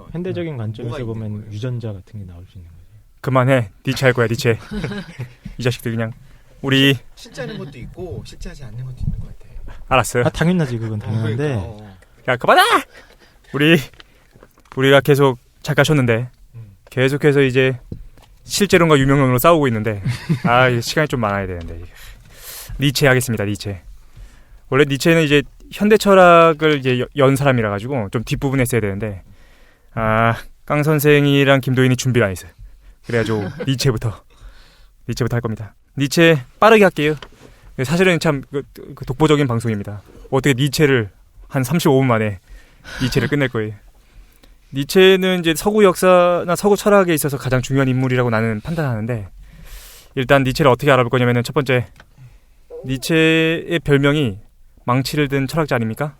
그러면 현대적인 관점에서 뭐가 있는 보면 거예요? 유전자 같은 게 나올 수 있는 거죠. 그만해. 니체 할 거야, 니체. 이 자식들 그냥. 우리 실제 하는 것도 있고 실제 하지 않는 것도 있는 것 같아. 알았어요. 아 당연하지 그건 당연한데 그러니까, 야, 그만해! 우리가 계속 잠깐 쉬었는데 계속해서 이제 실제론과 유명론으로 싸우고 있는데 이제 시간이 좀 많아야 되는데 니체 하겠습니다. 니체. 원래 니체는 이제 현대 철학을 이제 연 사람이라 가지고 좀 뒷부분에 써야 되는데 깡 선생이랑 김도인이 준비를 안 했어요. 그래가지고 니체부터 할 겁니다. 니체 빠르게 할게요. 사실은 참 그 독보적인 방송입니다. 어떻게 니체를 한 35분 만에 니체를 끝낼 거예요. 니체는 이제 서구 역사나 서구 철학에 있어서 가장 중요한 인물이라고 나는 판단하는데 일단 니체를 어떻게 알아볼 거냐면은 첫 번째 니체의 별명이 망치를 든 철학자 아닙니까?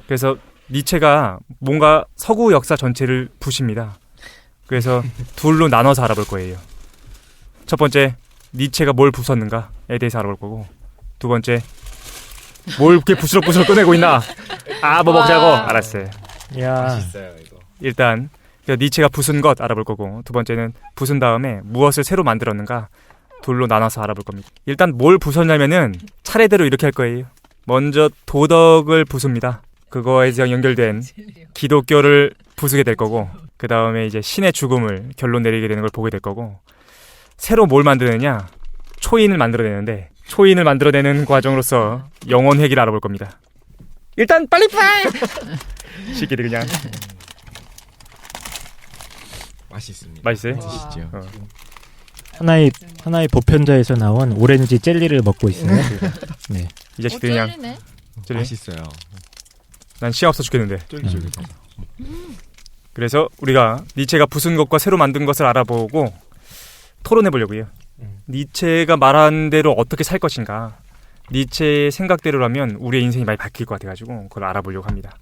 그래서 니체가 뭔가 서구 역사 전체를 부십니다. 그래서 둘로 나눠서 알아볼 거예요. 첫 번째 니체가 뭘 부쉈는가에 대해서 알아볼 거고 두 번째 뭘 이렇게 부스럭부스럭 꺼내고 있나? 뭐 먹자고. 알았어요. 야 맛있어요 이거. 일단 니체가 부순 것 알아볼 거고 두 번째는 부순 다음에 무엇을 새로 만들었는가 둘로 나눠서 알아볼 겁니다. 일단 뭘 부쉈냐면은 차례대로 이렇게 할 거예요. 먼저 도덕을 부숩니다. 그거에 연결된 기독교를 부수게 될 거고 그 다음에 이제 신의 죽음을 결론 내리게 되는 걸 보게 될 거고 새로 뭘 만드느냐 초인을 만들어내는데 초인을 만들어내는 과정으로서 영혼 회귀를 알아볼 겁니다. 일단 빨리 시끼리 그냥 맛있습니다. 맛있어요? 드시죠. 하나의 보편자에서 나온 오렌지 젤리를 먹고 있어요. 네. 이 자식들 그냥 젤리네? 젤리? 맛있어요. 난 시야 없어 죽겠는데. 쫄깃쫄깃하죠. 그래서 우리가 니체가 부순 것과 새로 만든 것을 알아보고 토론해 보려고요. 니체가 말한 대로 어떻게 살 것인가. 니체의 생각대로라면 우리의 인생이 많이 바뀔 것 같아가지고 그걸 알아보려고 합니다.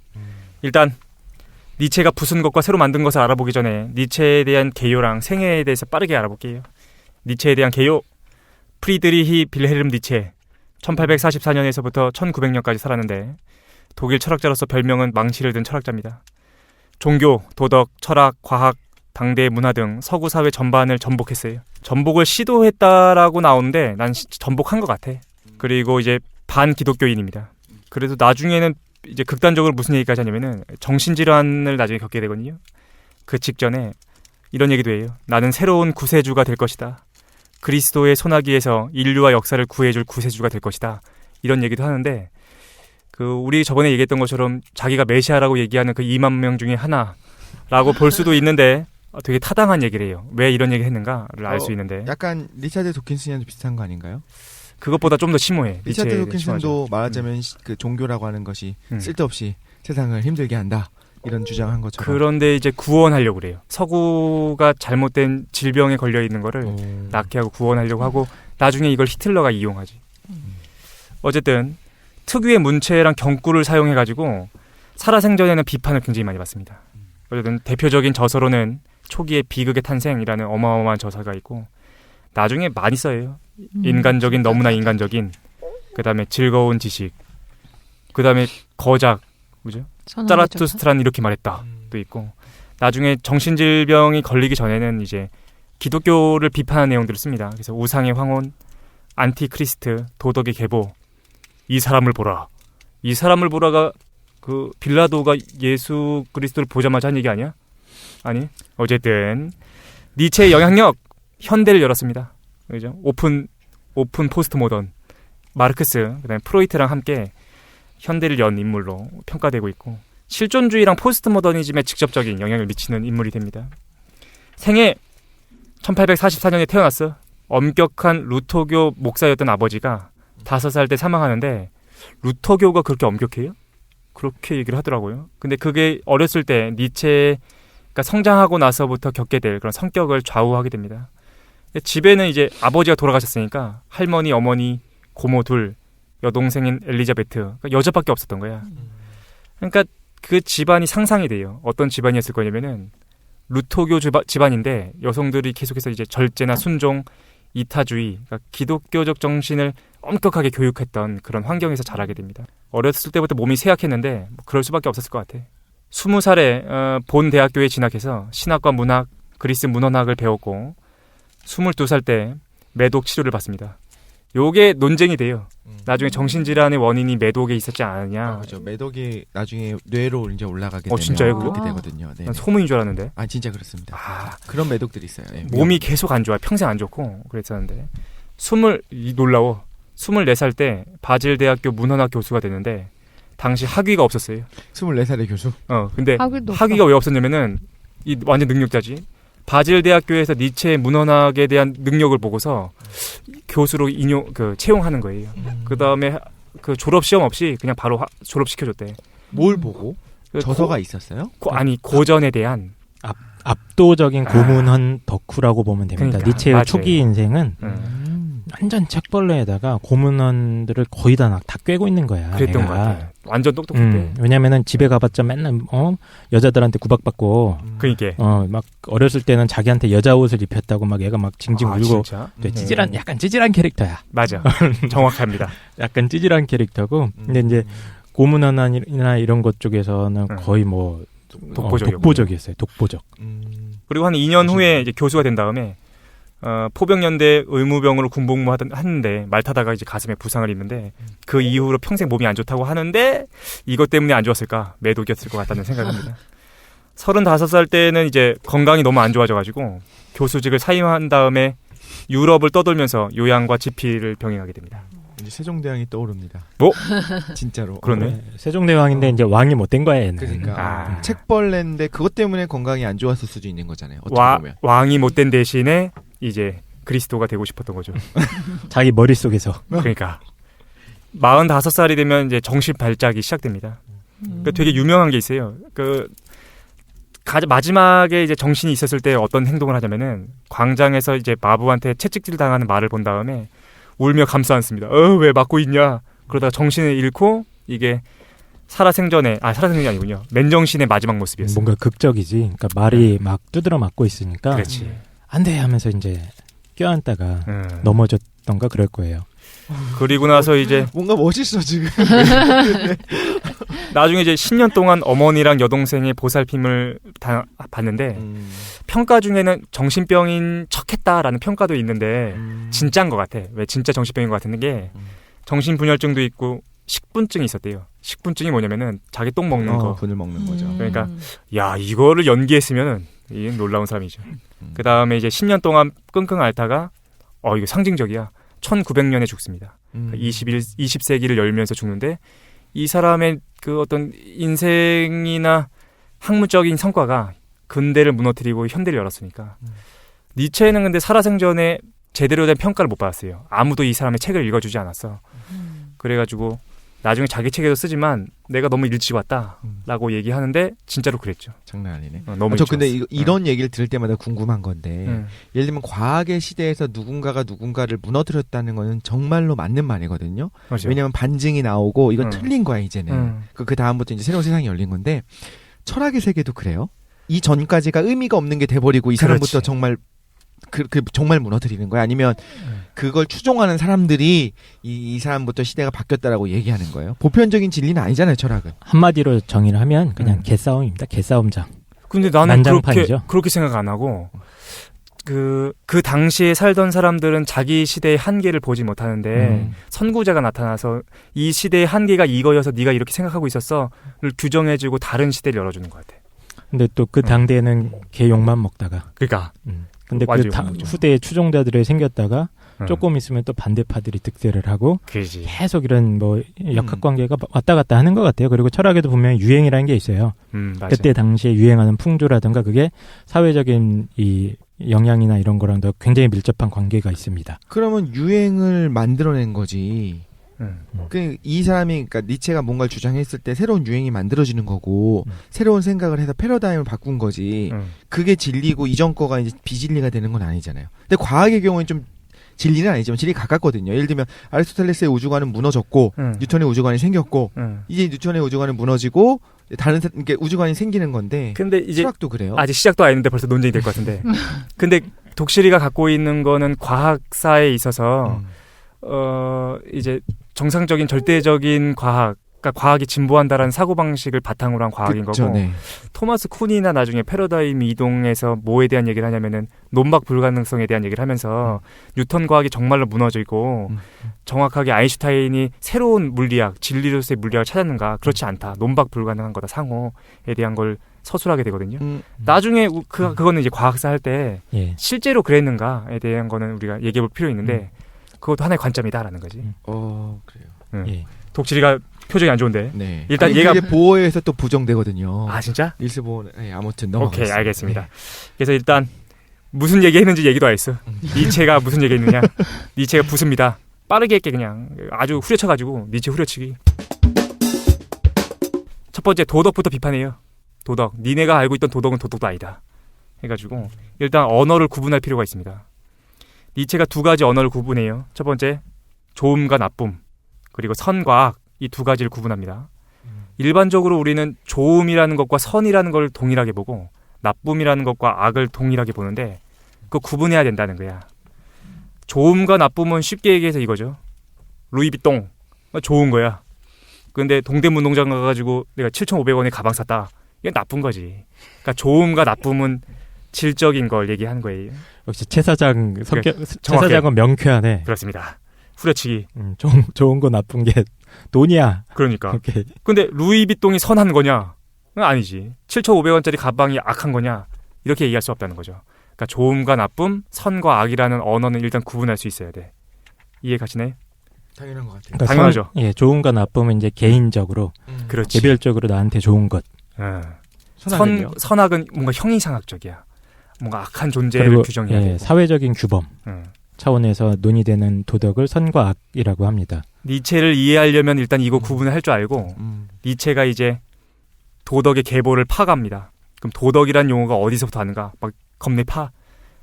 일단 니체가 부순 것과 새로 만든 것을 알아보기 전에 니체에 대한 개요랑 생애에 대해서 빠르게 알아볼게요. 니체에 대한 개요. 프리드리히 빌헬름 니체 1844년에서부터 1900년까지 살았는데 독일 철학자로서 별명은 망치를 든 철학자입니다. 종교, 도덕, 철학, 과학, 당대 문화 등 서구 사회 전반을 전복했어요. 전복을 시도했다라고 나오는데 난 전복한 것 같아. 그리고 이제 반기독교인입니다. 그래서 나중에는 이제 극단적으로 무슨 얘기까지 하냐면은 정신질환을 나중에 겪게 되거든요. 그 직전에 이런 얘기도 해요. 나는 새로운 구세주가 될 것이다. 그리스도의 소나기에서 인류와 역사를 구해줄 구세주가 될 것이다. 이런 얘기도 하는데 우리 저번에 얘기했던 것처럼 자기가 메시아라고 얘기하는 그 2만 명 중에 하나라고 볼 수도 있는데 되게 타당한 얘기를 해요. 왜 이런 얘기를 했는가를 알 수 있는데 약간 리차드 도킨슨이랑 비슷한 거 아닌가요? 그것보다 좀 더 심오해. 리차드 도킨슨도 말하자면 그 종교라고 하는 것이 쓸데없이 세상을 힘들게 한다. 이런 주장한 것처럼. 그런데 이제 구원하려고 그래요. 서구가 잘못된 질병에 걸려 있는 거를 낫게 하고 구원하려고 하고 나중에 이걸 히틀러가 이용하지. 어쨌든 특유의 문체랑 경구를 사용해가지고 살아생전에는 비판을 굉장히 많이 받습니다. 어쨌든 대표적인 저서로는 초기의 비극의 탄생이라는 어마어마한 저서가 있고 나중에 많이 써요. 인간적인 너무나 인간적인 그 다음에 즐거운 지식 그 다음에 거작 뭐죠? 짜라투스트라는 이렇게 말했다 도 있고 나중에 정신질병이 걸리기 전에는 이제 기독교를 비판하는 내용들을 씁니다. 그래서 우상의 황혼, 안티크리스트, 도덕의 계보, 이 사람을 보라. 이 사람을 보라가 그 빌라도가 예수 그리스도를 보자마자 한 얘기 아니야? 아니. 어쨌든 니체의 영향력 현대를 열었습니다. 그죠? 오픈 포스트 모던 마르크스 그다음에 프로이트랑 함께 현대를 연 인물로 평가되고 있고 실존주의랑 포스트 모더니즘에 직접적인 영향을 미치는 인물이 됩니다. 생애 1844년에 태어났어. 엄격한 루터교 목사였던 아버지가 5살 때 사망하는데 루터교가 그렇게 엄격해요? 그렇게 얘기를 하더라고요. 근데 그게 어렸을 때 니체가 성장하고 나서부터 겪게 될 그런 성격을 좌우하게 됩니다. 집에는 이제 아버지가 돌아가셨으니까 할머니, 어머니, 고모 둘, 여동생인 엘리자베트, 그러니까 여자밖에 없었던 거야. 그러니까 그 집안이 상상이 돼요. 어떤 집안이었을 거냐면은 루터교 집안인데 여성들이 계속해서 이제 절제나 순종, 이타주의, 그러니까 기독교적 정신을 엄격하게 교육했던 그런 환경에서 자라게 됩니다. 어렸을 때부터 몸이 쇠약했는데 뭐 그럴 수밖에 없었을 것 같아. 20살에 본 대학교에 진학해서 신학과 문학, 그리스 문헌학을 배웠고 22살 때 매독 치료를 받습니다. 요게 논쟁이 돼요. 나중에 정신질환의 원인이 매독에 있었지 않느냐. 그렇죠. 매독이 나중에 뇌로 이제 올라가게 되면 진짜요, 그렇게 그거? 되거든요. 네. 난 소문인 줄 알았는데. 진짜 그렇습니다. 아, 그런 매독들이 있어요. 네. 몸이 계속 안 좋아요. 평생 안 좋고 그랬었는데. 놀라워. 24살 때 바질대학교 문헌학 교수가 됐는데 당시 학위가 없었어요. 24살의 교수. 근데 학위도 학위가 왜 없었냐면은 이 완전 능력자지. 바질대학교에서 니체의 문헌학에 대한 능력을 보고서 교수로 채용하는 거예요. 그다음에 그 졸업 시험 없이 그냥 바로 졸업시켜줬대. 뭘 보고? 그 저서가 있었어요? 고전에 대한 압도적인 고문헌 덕후라고 보면 됩니다. 그러니까, 니체의 맞아요. 초기 인생은 완전 책벌레에다가 고문헌들을 거의 다 꿰고 있는 거야. 그랬던 것 같아. 완전 똑똑했대. 왜냐면은 집에 가봤자 맨날 여자들한테 구박받고 그러니까 막 어렸을 때는 자기한테 여자 옷을 입혔다고 막 얘가 막 징징 울고 진짜? 약간 찌질한 캐릭터야. 맞아. 정확합니다. 약간 찌질한 캐릭터고 근데 이제 고문헌이나 이런 것 쪽에서는 거의 뭐 독보적이었어요. 독보적. 그리고 한 2년 후에 이제 교수가 된 다음에 포병연대 의무병으로 군복무 하는데 말 타다가 이제 가슴에 부상을 입는데 그 이후로 평생 몸이 안 좋다고 하는데 이것 때문에 안 좋았을까? 매독이었을 것 같다는 생각합니다. 35살 때는 이제 건강이 너무 안 좋아져가지고 교수직을 사임한 다음에 유럽을 떠돌면서 요양과 지피를 병행하게 됩니다. 이제 세종대왕이 떠오릅니다. 뭐? 진짜로. 그러네. 세종대왕인데 이제 왕이 못 된 거야 얘는. 그러니까 책벌레인데 그것 때문에 건강이 안 좋았을 수도 있는 거잖아요. 어떻게 보면. 왕이 못 된 대신에 이제 그리스도가 되고 싶었던 거죠. 자기 머릿속에서. 그러니까 45살이 되면 이제 정신 발작이 시작됩니다. 되게 유명한 게 있어요. 마지막에 이제 정신이 있었을 때 어떤 행동을 하냐면은 광장에서 이제 마부한테 채찍질 당하는 말을 본 다음에 울며 감싸 안습니다. 왜 맞고 있냐? 그러다가 정신을 잃고 이게 살아생전이 아니군요. 맨정신의 마지막 모습이었어요. 뭔가 극적이지. 그러니까 말이 막 두드러 맞고 있으니까 그렇지. 안 돼 하면서 이제 껴안다가 넘어졌던가 그럴 거예요. 그리고 나서 이제 뭔가 멋있어 지금. 나중에 이제 10년 동안 어머니랑 여동생의 보살핌을 받는데 평가 중에는 정신병인 척했다라는 평가도 있는데 진짜인 것 같아. 왜 진짜 정신병인 것 같은 게 정신분열증도 있고 식분증이 있었대요. 식분증이 뭐냐면은 자기 똥 먹는 거. 분을 먹는 거죠. 그러니까 야 이거를 연기했으면은 이 놀라운 사람이죠. 그 다음에 이제 10년 동안 끙끙 앓다가 이거 상징적이야. 1900년에 죽습니다. 20세기를 열면서 죽는데 이 사람의 그 어떤 인생이나 학문적인 성과가 근대를 무너뜨리고 현대를 열었으니까 니체는 근데 살아생전에 제대로 된 평가를 못 받았어요. 아무도 이 사람의 책을 읽어주지 않았어. 그래가지고 나중에 자기 책에도 쓰지만 내가 너무 일찍 왔다라고 얘기하는데 진짜로 그랬죠. 장난 아니네. 너무 저 근데 이런 얘기를 들을 때마다 궁금한 건데 예를 들면 과학의 시대에서 누군가가 누군가를 무너뜨렸다는 거는 정말로 맞는 말이거든요. 맞아요. 왜냐하면 반증이 나오고 이건 틀린 거야 이제는. 그 다음부터 이제 새로운 세상이 열린 건데 철학의 세계도 그래요. 이 전까지가 의미가 없는 게 돼버리고 이 사람부터 정말 정말 무너뜨리는 거야? 아니면 그걸 추종하는 사람들이 이 사람부터 시대가 바뀌었다라고 얘기하는 거예요? 보편적인 진리는 아니잖아요, 철학은. 한마디로 정의를 하면 그냥 개싸움입니다. 개싸움장. 근데 나는 난장판이죠. 그렇게 생각 안 하고 그 당시에 살던 사람들은 자기 시대의 한계를 보지 못하는데 선구자가 나타나서 이 시대의 한계가 이거여서 네가 이렇게 생각하고 있었어를 규정해주고 다른 시대를 열어주는 것 같아. 근데 또 그 당대에는 개 욕만 먹다가. 그러니까. 근데 그 후대에 추종자들이 생겼다가 조금 있으면 또 반대파들이 득세를 하고 그치. 계속 이런 뭐 역학관계가 왔다 갔다 하는 것 같아요. 그리고 철학에도 분명히 유행이라는 게 있어요. 그때 당시에 유행하는 풍조라든가 그게 사회적인 이 영향이나 이런 거랑도 굉장히 밀접한 관계가 있습니다. 그러면 유행을 만들어낸 거지. 이 사람이, 그러니까 니체가 뭔가를 주장했을 때 새로운 유행이 만들어지는 거고, 새로운 생각을 해서 패러다임을 바꾼 거지. 그게 진리고 이전 거가 이제 비진리가 되는 건 아니잖아요. 근데 과학의 경우는 좀 진리는 아니지만 진리가 가깝거든요. 예를 들면 아리스토텔레스의 우주관은 무너졌고, 뉴턴의 우주관이 생겼고, 이제 뉴턴의 우주관은 무너지고, 다른 우주관이 생기는 건데. 근데 이제 철학도 그래요. 아직 시작도 안 했는데 벌써 논쟁이 될 것 같은데. 근데 독실이가 갖고 있는 거는 과학사에 있어서 이제 정상적인 절대적인 과학 그러니까 과학이 진보한다라는 사고방식을 바탕으로 한 과학인 그쵸, 거고 네. 토마스 쿤이나 나중에 패러다임 이동에서 뭐에 대한 얘기를 하냐면은 논박 불가능성에 대한 얘기를 하면서 뉴턴 과학이 정말로 무너지고 정확하게 아인슈타인이 새로운 물리학, 진리로서의 물리학을 찾았는가? 그렇지 않다. 논박 불가능한 거다. 상호에 대한 걸 서술하게 되거든요. 나중에 그거는 이제 과학사 할 때 예. 실제로 그랬는가에 대한 거는 우리가 얘기해 볼 필요 있는데 그것도 하나의 관점이다라는 거지. 그래요. 예. 독실이가 표정이 안 좋은데. 네. 일단 아니, 얘가 그게 보어에서 또 부정되거든요. 아 진짜? 닐스 보어는 네, 아무튼 넘어가겠습니다. 오케이 알겠습니다. 네. 그래서 일단 무슨 얘기했는지 얘기도 안 했어. 니체가 무슨 얘기했느냐? 니체가 부습니다. 빠르게 했게 그냥 아주 후려쳐가지고 니체 후려치기. 첫 번째 도덕부터 비판해요. 도덕. 니네가 알고 있던 도덕은 도덕도 아니다. 해가지고 일단 언어를 구분할 필요가 있습니다. 니체가 두 가지 언어를 구분해요. 첫 번째 좋음과 나쁨 그리고 선과 악 이 두 가지를 구분합니다. 일반적으로 우리는 좋음이라는 것과 선이라는 걸 동일하게 보고 나쁨이라는 것과 악을 동일하게 보는데 그거 구분해야 된다는 거야. 좋음과 나쁨은 쉽게 얘기해서 이거죠. 루이비통 좋은 거야. 근데 동대문 농장 가가지고 내가 7,500원에 가방 샀다. 이건 나쁜 거지. 그러니까 좋음과 나쁨은 질적인 걸 얘기한 거예요. 역시 최 사장 성격, 그러니까 최 사장은 명쾌하네. 그렇습니다. 후려치기. 좋은 거 나쁜 게 돈이야. 그러니까. 오케이. 근데 루이비통이 선한 거냐? 아니지. 7,500원짜리 가방이 악한 거냐? 이렇게 얘기할 수 없다는 거죠. 그러니까 좋음과 나쁨, 선과 악이라는 언어는 일단 구분할 수 있어야 돼. 이해 가시나요? 당연한 것 같아요. 그러니까 당연하죠. 예, 좋은가 나쁨은 이제 개인적으로, 그렇지. 개별적으로 나한테 좋은 것. 선악은 뭔가 형이상학적이야. 뭔가 악한 존재를 그리고 규정해야 되고. 사회적인 규범 차원에서 논의되는 도덕을 선과 악이라고 합니다. 니체를 이해하려면 일단 이거 구분을 할 줄 알고 니체가 이제 도덕의 계보를 파갑니다. 그럼 도덕이란 용어가 어디서부터 하는가? 막 겁내 파.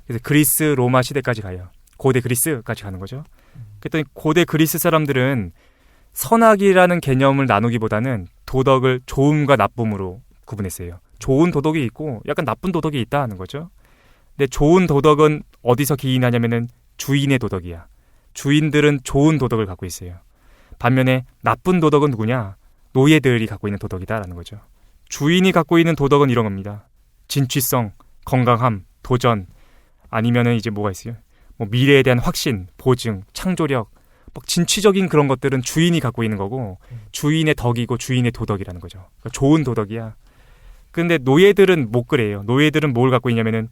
그래서 그리스, 로마 시대까지 가요. 고대 그리스까지 가는 거죠. 그랬더니 고대 그리스 사람들은 선악이라는 개념을 나누기보다는 도덕을 좋음과 나쁨으로 구분했어요. 좋은 도덕이 있고 약간 나쁜 도덕이 있다 하는 거죠. 근데 좋은 도덕은 어디서 기인하냐면은 주인의 도덕이야. 주인들은 좋은 도덕을 갖고 있어요. 반면에 나쁜 도덕은 누구냐? 노예들이 갖고 있는 도덕이다라는 거죠. 주인이 갖고 있는 도덕은 이런 겁니다. 진취성, 건강함, 도전, 아니면은 이제 뭐가 있어요? 뭐 미래에 대한 확신, 보증, 창조력, 막 진취적인 그런 것들은 주인이 갖고 있는 거고 주인의 덕이고 주인의 도덕이라는 거죠. 그러니까 좋은 도덕이야. 근데 노예들은 못 그래요. 노예들은 뭘 갖고 있냐면은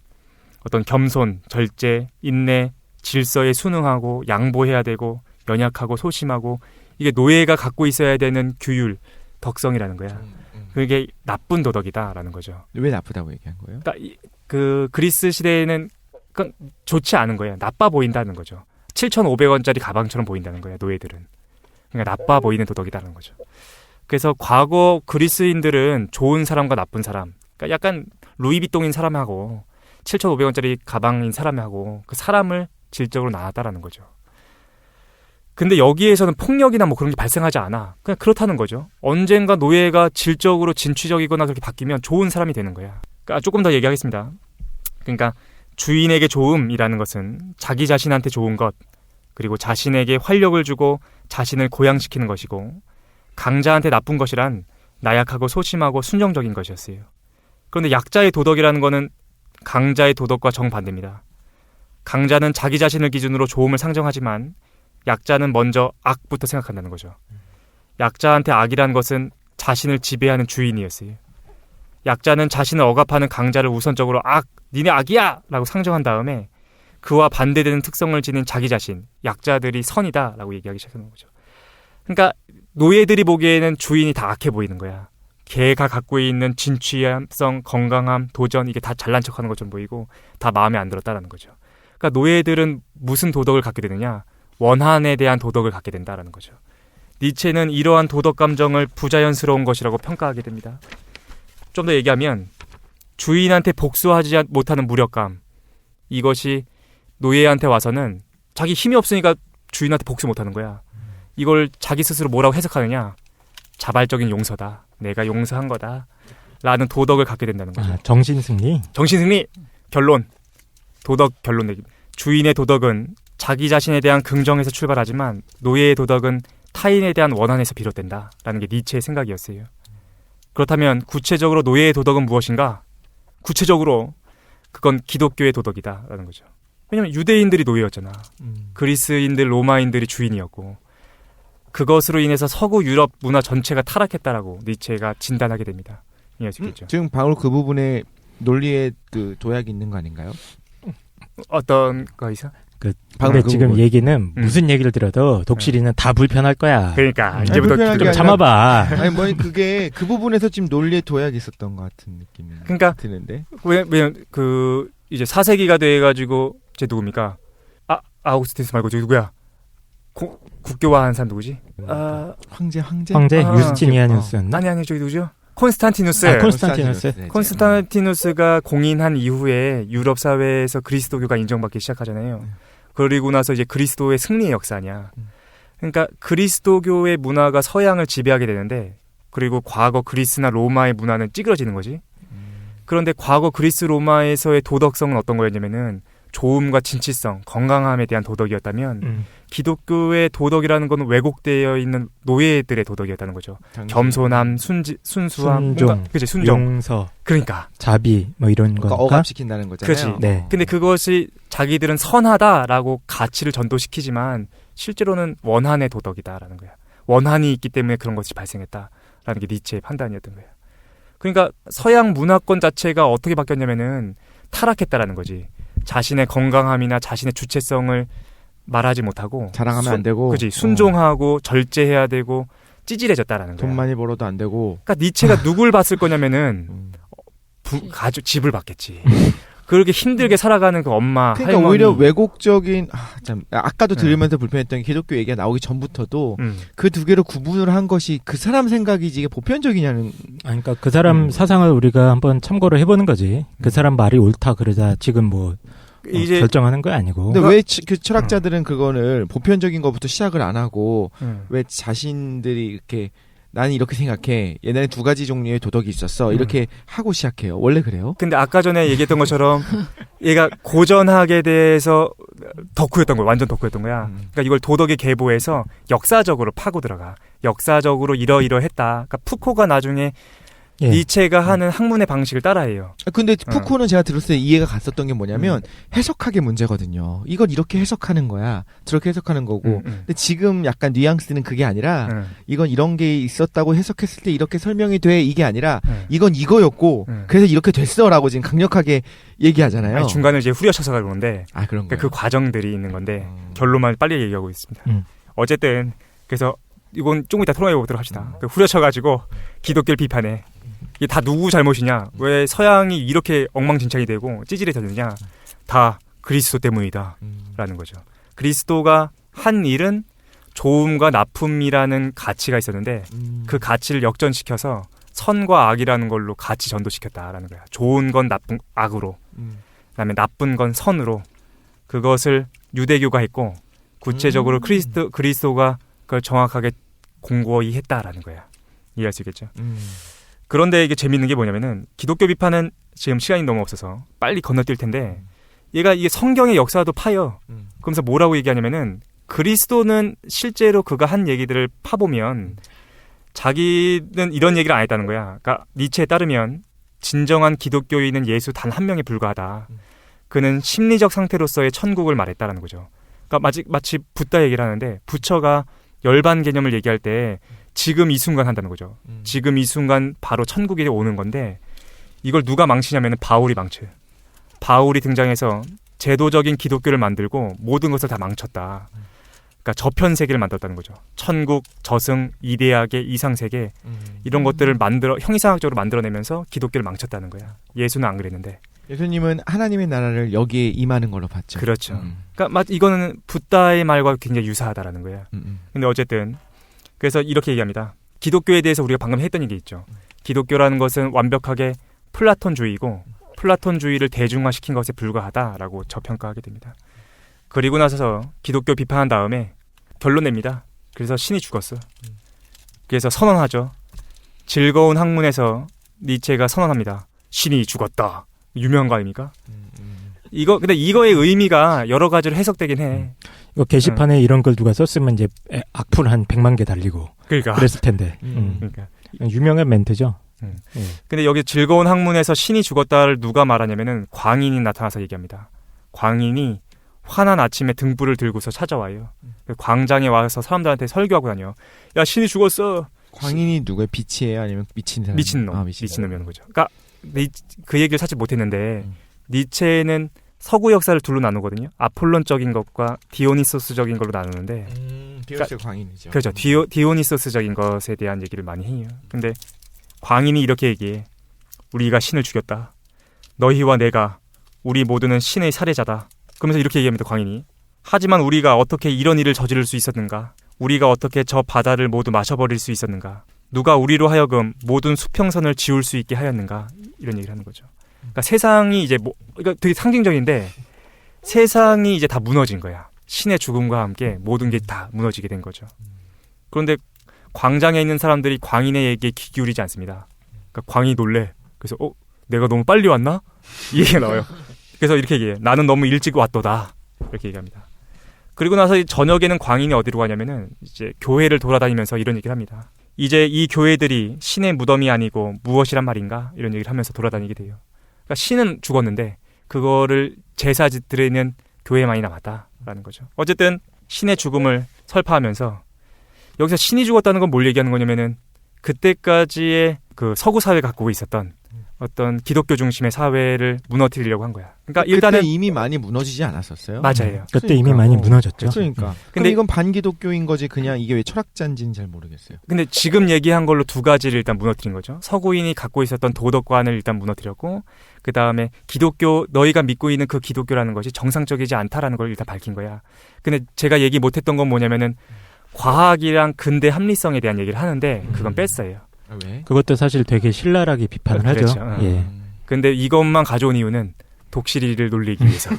어떤 겸손, 절제, 인내, 질서에 순응하고 양보해야 되고 연약하고 소심하고 이게 노예가 갖고 있어야 되는 규율, 덕성이라는 거야. 그게 나쁜 도덕이다라는 거죠. 왜 나쁘다고 얘기한 거예요? 그러니까 그 그리스 시대에는 좋지 않은 거예요. 나빠 보인다는 거죠. 7,500원짜리 가방처럼 보인다는 거예요. 노예들은. 그러니까 나빠 보이는 도덕이다라는 거죠. 그래서 과거 그리스인들은 좋은 사람과 나쁜 사람, 그러니까 약간 루이비통인 사람하고 7,500원짜리 가방인 사람하고 그 사람을 질적으로 나눴다라는 거죠. 근데 여기에서는 폭력이나 뭐 그런 게 발생하지 않아. 그냥 그렇다는 거죠. 언젠가 노예가 질적으로 진취적이거나 그렇게 바뀌면 좋은 사람이 되는 거야. 그러니까 조금 더 얘기하겠습니다. 그러니까 주인에게 좋음이라는 것은 자기 자신한테 좋은 것, 그리고 자신에게 활력을 주고 자신을 고양시키는 것이고, 강자한테 나쁜 것이란 나약하고 소심하고 순정적인 것이었어요. 그런데 약자의 도덕이라는 것은 강자의 도덕과 정반대입니다. 강자는 자기 자신을 기준으로 좋음을 상정하지만 약자는 먼저 악부터 생각한다는 거죠. 약자한테 악이라는 것은 자신을 지배하는 주인이었어요. 약자는 자신을 억압하는 강자를 우선적으로 악, 니네 악이야! 라고 상정한 다음에 그와 반대되는 특성을 지닌 자기 자신, 약자들이 선이다 라고 얘기하기 시작하는 거죠. 그러니까 노예들이 보기에는 주인이 다 악해 보이는 거야. 걔가 갖고 있는 진취성, 건강함, 도전 이게 다 잘난 척하는 것처럼 보이고 다 마음에 안 들었다라는 거죠. 그러니까 노예들은 무슨 도덕을 갖게 되느냐? 원한에 대한 도덕을 갖게 된다라는 거죠. 니체는 이러한 도덕 감정을 부자연스러운 것이라고 평가하게 됩니다. 좀 더 얘기하면 주인한테 복수하지 못하는 무력감, 이것이 노예한테 와서는 자기 힘이 없으니까 주인한테 복수 못하는 거야. 이걸 자기 스스로 뭐라고 해석하느냐? 자발적인 용서다. 내가 용서한 거다. 라는 도덕을 갖게 된다는 거죠. 아, 정신승리? 정신승리! 결론. 도덕 결론 내기. 주인의 도덕은 자기 자신에 대한 긍정에서 출발하지만 노예의 도덕은 타인에 대한 원한에서 비롯된다라는 게 니체의 생각이었어요. 그렇다면 구체적으로 노예의 도덕은 무엇인가? 구체적으로 그건 기독교의 도덕이다라는 거죠. 왜냐하면 유대인들이 노예였잖아. 그리스인들, 로마인들이 주인이었고 그것으로 인해서 서구 유럽 문화 전체가 타락했다라고 니체가 진단하게 됩니다. 이해할 수 있겠죠. 지금 바로 그 부분에 논리의 그 도약이 있는 거 아닌가요? 어떤 거 있어? 근데 지금 얘기는 무슨 얘기를 들어도 독실이는 다 불편할 거야. 그러니까 이제부터 좀 참아봐. 아니 뭐 그게 그 부분에서 지금 논리의 도약이 있었던 것 같은 느낌이 드는데. 왜냐면 그 이제 4세기가 돼가지고 제 누굽니까? 아우구스티누스 말고 저기 누구야? 국교화한 사람 누구지? 황제 유스티니아누스였나? 아니 저기 누구죠? 콘스탄티누스. 콘스탄티누스가 공인한 이후에 유럽 사회에서 그리스도교가 인정받기 시작하잖아요. 그리고 나서 이제 그리스도의 승리의 역사 아니야. 그러니까 그리스도교의 문화가 서양을 지배하게 되는데 그리고 과거 그리스나 로마의 문화는 찌그러지는 거지. 그런데 과거 그리스 로마에서의 도덕성은 어떤 거였냐면은 조음과 진취성, 건강함에 대한 도덕이었다면 기독교의 도덕이라는 건 왜곡되어 있는 노예들의 도덕이었다는 거죠. 겸손함, 순수함, 순종, 용서, 그러니까 자비 뭐 이런 거 억압시킨다는 거잖아요. 그렇지. 네. 근데 그것이 자기들은 선하다라고 가치를 전도시키지만 실제로는 원한의 도덕이다라는 거야. 원한이 있기 때문에 그런 것이 발생했다라는 게 니체의 판단이었던 거예요. 그러니까 서양 문화권 자체가 어떻게 바뀌었냐면은 타락했다라는 거지. 자신의 건강함이나 자신의 주체성을 말하지 못하고 자랑하면 안 되고, 그렇지. 순종하고 절제해야 되고 찌질해졌다라는 거야. 돈 많이 벌어도 안 되고. 그러니까 니체가 누굴 봤을 거냐면은 가족 집을 봤겠지. 그렇게 힘들게 살아가는 그 엄마, 그러니까 할머니. 오히려 왜곡적인 아까도 들으면서 불편했던 게 기독교 얘기가 나오기 전부터도 그 두 개를 구분을 한 것이 그 사람 생각이지 이게 보편적이냐는. 그러니까 그 사람 사상을 우리가 한번 참고를 해보는 거지. 그 사람 말이 옳다 그러다 지금 뭐 이제 결정하는 거 아니고. 근데 왜 그 철학자들은 그거를 보편적인 것부터 시작을 안 하고 왜 자신들이 이렇게 나는 이렇게 생각해. 옛날에 두 가지 종류의 도덕이 있었어. 이렇게 하고 시작해요. 원래 그래요? 근데 아까 전에 얘기했던 것처럼 얘가 고전학에 대해서 덕후였던 거야. 완전 덕후였던 거야. 그러니까 이걸 도덕에 계보해서 역사적으로 파고 들어가. 역사적으로 이러이러했다. 그러니까 푸코가 나중에 니체가 하는 학문의 방식을 따라해요. 근데 푸코는 제가 들었을 때 이해가 갔었던 게 뭐냐면 해석학의 문제거든요. 이걸 이렇게 해석하는 거야. 저렇게 해석하는 거고. 근데 지금 약간 뉘앙스는 그게 아니라 이건 이런 게 있었다고 해석했을 때 이렇게 설명이 돼. 이게 아니라 이건 이거였고 그래서 이렇게 됐어라고 지금 강력하게 얘기하잖아요. 아니, 중간에 이제 후려쳐서 그러는데 그런 그러니까 그 과정들이 있는 건데 결론만 빨리 얘기하고 있습니다. 어쨌든 그래서 이건 조금 이따 토론해 보도록 합시다. 후려쳐가지고 기독교를 비판해. 이게 다 누구 잘못이냐? 왜 서양이 이렇게 엉망진창이 되고 찌질해졌느냐? 다 그리스도 때문이다. 라는 거죠. 그리스도가 한 일은 좋음과 나쁨이라는 가치가 있었는데 그 가치를 역전시켜서 선과 악이라는 걸로 같이 전도시켰다라는 거야. 좋은 건 나쁜 악으로, 그다음에 나쁜 건 선으로. 그것을 유대교가 했고 구체적으로 그리스도가 그걸 정확하게 공고히 했다라는 거야. 이해할 수 있겠죠? 그런데 이게 재밌는 게 뭐냐면은 기독교 비판은 지금 시간이 너무 없어서 빨리 건너뛸 텐데 얘가 이게 성경의 역사도 파요. 그러면서 뭐라고 얘기하냐면은 그리스도는 실제로 그가 한 얘기들을 파보면 자기는 이런 얘기를 안 했다는 거야. 그러니까 니체에 따르면 진정한 기독교인은 예수 단 한 명에 불과하다. 그는 심리적 상태로서의 천국을 말했다라는 거죠. 그러니까 마치 붓다 얘기를 하는데 부처가 열반 개념을 얘기할 때 지금 이 순간 한다는 거죠. 지금 이 순간 바로 천국에 오는 건데 이걸 누가 망치냐면 바울이 망쳐요. 바울이 등장해서 제도적인 기독교를 만들고 모든 것을 다 망쳤다. 그러니까 저편세계를 만들었다는 거죠. 천국, 저승, 이대하계, 이상세계 이런 것들을 형이상학적으로 만들어내면서 기독교를 망쳤다는 거야. 예수는 안 그랬는데. 예수님은 하나님의 나라를 여기에 임하는 걸로 봤죠. 그렇죠. 그러니까 이거는 붓다의 말과 굉장히 유사하다라는 거야. 근데 어쨌든 그래서 이렇게 얘기합니다. 기독교에 대해서 우리가 방금 했던 얘기 있죠. 기독교라는 것은 완벽하게 플라톤주의고 플라톤주의를 대중화시킨 것에 불과하다라고 저평가하게 됩니다. 그리고 나서 기독교 비판한 다음에 결론 냅니다. 그래서 신이 죽었어. 그래서 선언하죠. 즐거운 학문에서 니체가 선언합니다. 신이 죽었다. 유명한 거 아닙니까? 근데 이거의 의미가 여러 가지로 해석되긴 해. 게시판에 이런 걸 누가 썼으면 이제 악플 한 100만 개 달리고 그러니까 그랬을 텐데. 그러니까 유명한 멘트죠. 근데 여기 즐거운 학문에서 신이 죽었다를 누가 말하냐면은 광인이 나타나서 얘기합니다. 광인이 환한 아침에 등불을 들고서 찾아와요. 광장에 와서 사람들한테 설교하고 다녀. 야, 신이 죽었어. 광인이 누구의 빛이에요? 아니면 미친 사람? 미친놈. 미친놈이라는 거죠. 그러니까 그 얘기를 사실 못했는데 니체는 서구 역사를 둘로 나누거든요. 아폴론적인 것과 디오니소스적인 걸로 나누는데 디오니소스 광인이죠. 그렇죠. 디오니소스적인 것에 대한 얘기를 많이 해요. 근데 광인이 이렇게 얘기해. 우리가 신을 죽였다. 너희와 내가 우리 모두는 신의 살해자다. 그러면서 이렇게 얘기합니다. 광인이. 하지만 우리가 어떻게 이런 일을 저지를 수 있었는가? 우리가 어떻게 저 바다를 모두 마셔버릴 수 있었는가? 누가 우리로 하여금 모든 수평선을 지울 수 있게 하였는가? 이런 얘기를 하는 거죠. 그러니까 세상이 이제 그러니까 되게 상징적인데 세상이 이제 다 무너진 거야. 신의 죽음과 함께 모든 게 다 무너지게 된 거죠. 그런데 광장에 있는 사람들이 광인의 얘기에 귀 기울이지 않습니다. 그러니까 광인이 놀래. 그래서 내가 너무 빨리 왔나? 이 얘기가 나와요. 그래서 이렇게 얘기해. 나는 너무 일찍 왔도다. 이렇게 얘기합니다. 그리고 나서 저녁에는 광인이 어디로 가냐면은 이제 교회를 돌아다니면서 이런 얘기를 합니다. 이제 이 교회들이 신의 무덤이 아니고 무엇이란 말인가? 이런 얘기를 하면서 돌아다니게 돼요. 그러니까 신은 죽었는데 그거를 제사 드리는 교회만이 남았다라는 거죠. 어쨌든 신의 죽음을 설파하면서 여기서 신이 죽었다는 건 뭘 얘기하는 거냐면은 그때까지의 그 서구 사회가 갖고 있었던 어떤 기독교 중심의 사회를 무너뜨리려고 한 거야. 그러니까 일단은 그때 이미 많이 무너지지 않았었어요? 맞아요. 그때 이미 많이 무너졌죠. 그러니까. 근데 근데 이건 반기독교인 거지 그냥 이게 왜 철학자인지는 잘 모르겠어요. 근데 지금 얘기한 걸로 두 가지를 일단 무너뜨린 거죠. 서구인이 갖고 있었던 도덕관을 일단 무너뜨렸고 그 다음에 기독교 너희가 믿고 있는 그 기독교라는 것이 정상적이지 않다라는 걸 일단 밝힌 거야. 근데 제가 얘기 못했던 건 뭐냐면은 과학이랑 근대 합리성에 대한 얘기를 하는데 그건 뺐어요. 왜? 그것도 사실 되게 신랄하게 비판을 그렇죠. 하죠. 예. 근데 이것만 가져온 이유는 독실이를 놀리기 위해서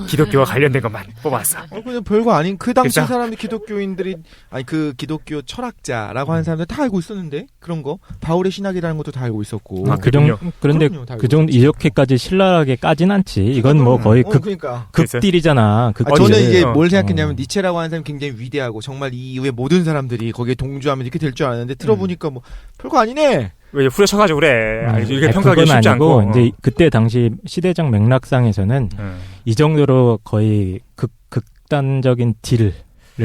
기독교와 관련된 것만 뽑았어. 그냥 별거 아닌 그 당시 그쵸? 사람들 기독교인들이 아니 그 기독교 철학자라고 하는 사람들 다 알고 있었는데 그런 거 바울의 신학이라는 것도 다 알고 있었고. 그럼요. 그런데 그럼요, 다 알고 그 정도 있었지. 이렇게까지 신랄하게 까진 않지. 이건 뭐 거의 그러니까. 극딜이잖아. 저는 이게 뭘 어. 생각했냐면 니체라고 하는 사람이 굉장히 위대하고 정말 이 이후에 모든 사람들이 거기에 동조하면 이렇게 될 줄 알았는데 들어보니까 뭐 별거 아니네. 왜 후려쳐가지고 그래. 이렇게 평가하기 그건 쉽지 아니고 않고. 이제 그때 당시 시대적 맥락상에서는 이 정도로 거의 극단적인 딜을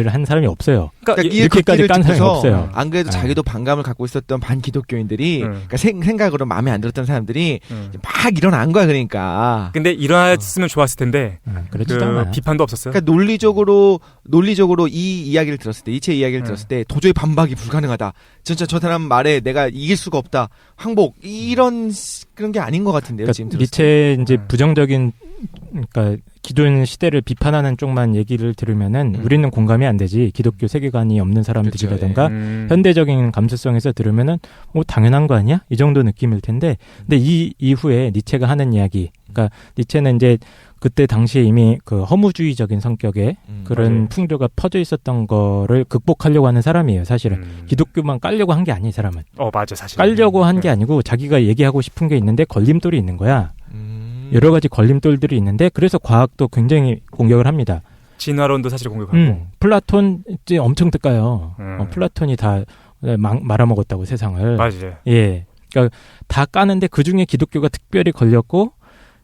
한 사람이 없어요. 그러니까 이렇게까지 깐 사람이 없어요. 안 그래도 자기도 반감을 갖고 있었던 반기독교인들이 그러니까 생각으로 마음에 안 들었던 사람들이 막 일어난 거야. 그러니까. 근데 일어났으면 좋았을 텐데 그렇지도 않아요. 비판도 없었어요. 그러니까 논리적으로 이 이야기를 들었을 때 니체 이야기를 들었을 때 도저히 반박이 불가능하다. 진짜 저 사람 말에 내가 이길 수가 없다. 항복 이런 그런 게 아닌 것 같은데요. 그러니까 지금 니체 이제 부정적인 그러니까 기존 시대를 비판하는 쪽만 얘기를 들으면은 우리는 공감이 안 되지. 기독교 세계관이 없는 사람들이라든가 현대적인 감수성에서 들으면은 당연한 거 아니야? 이 정도 느낌일 텐데. 근데 이 이후에 니체가 하는 이야기. 그러니까 니체는 이제 그때 당시에 이미 그 허무주의적인 성격의 그런 맞아요. 풍조가 퍼져 있었던 거를 극복하려고 하는 사람이에요. 사실은 기독교만 깔려고 한 게 아니, 이 사람은. 맞아, 사실. 깔려고 한 게 아니고 자기가 얘기하고 싶은 게 있는데 걸림돌이 있는 거야. 여러 가지 걸림돌들이 있는데 그래서 과학도 굉장히 공격을 합니다. 진화론도 사실 공격하고. 플라톤 이제 엄청 뜰까요. 플라톤이 다 말아먹었다고 세상을. 맞아요. 예, 그러니까 다 까는데 그 중에 기독교가 특별히 걸렸고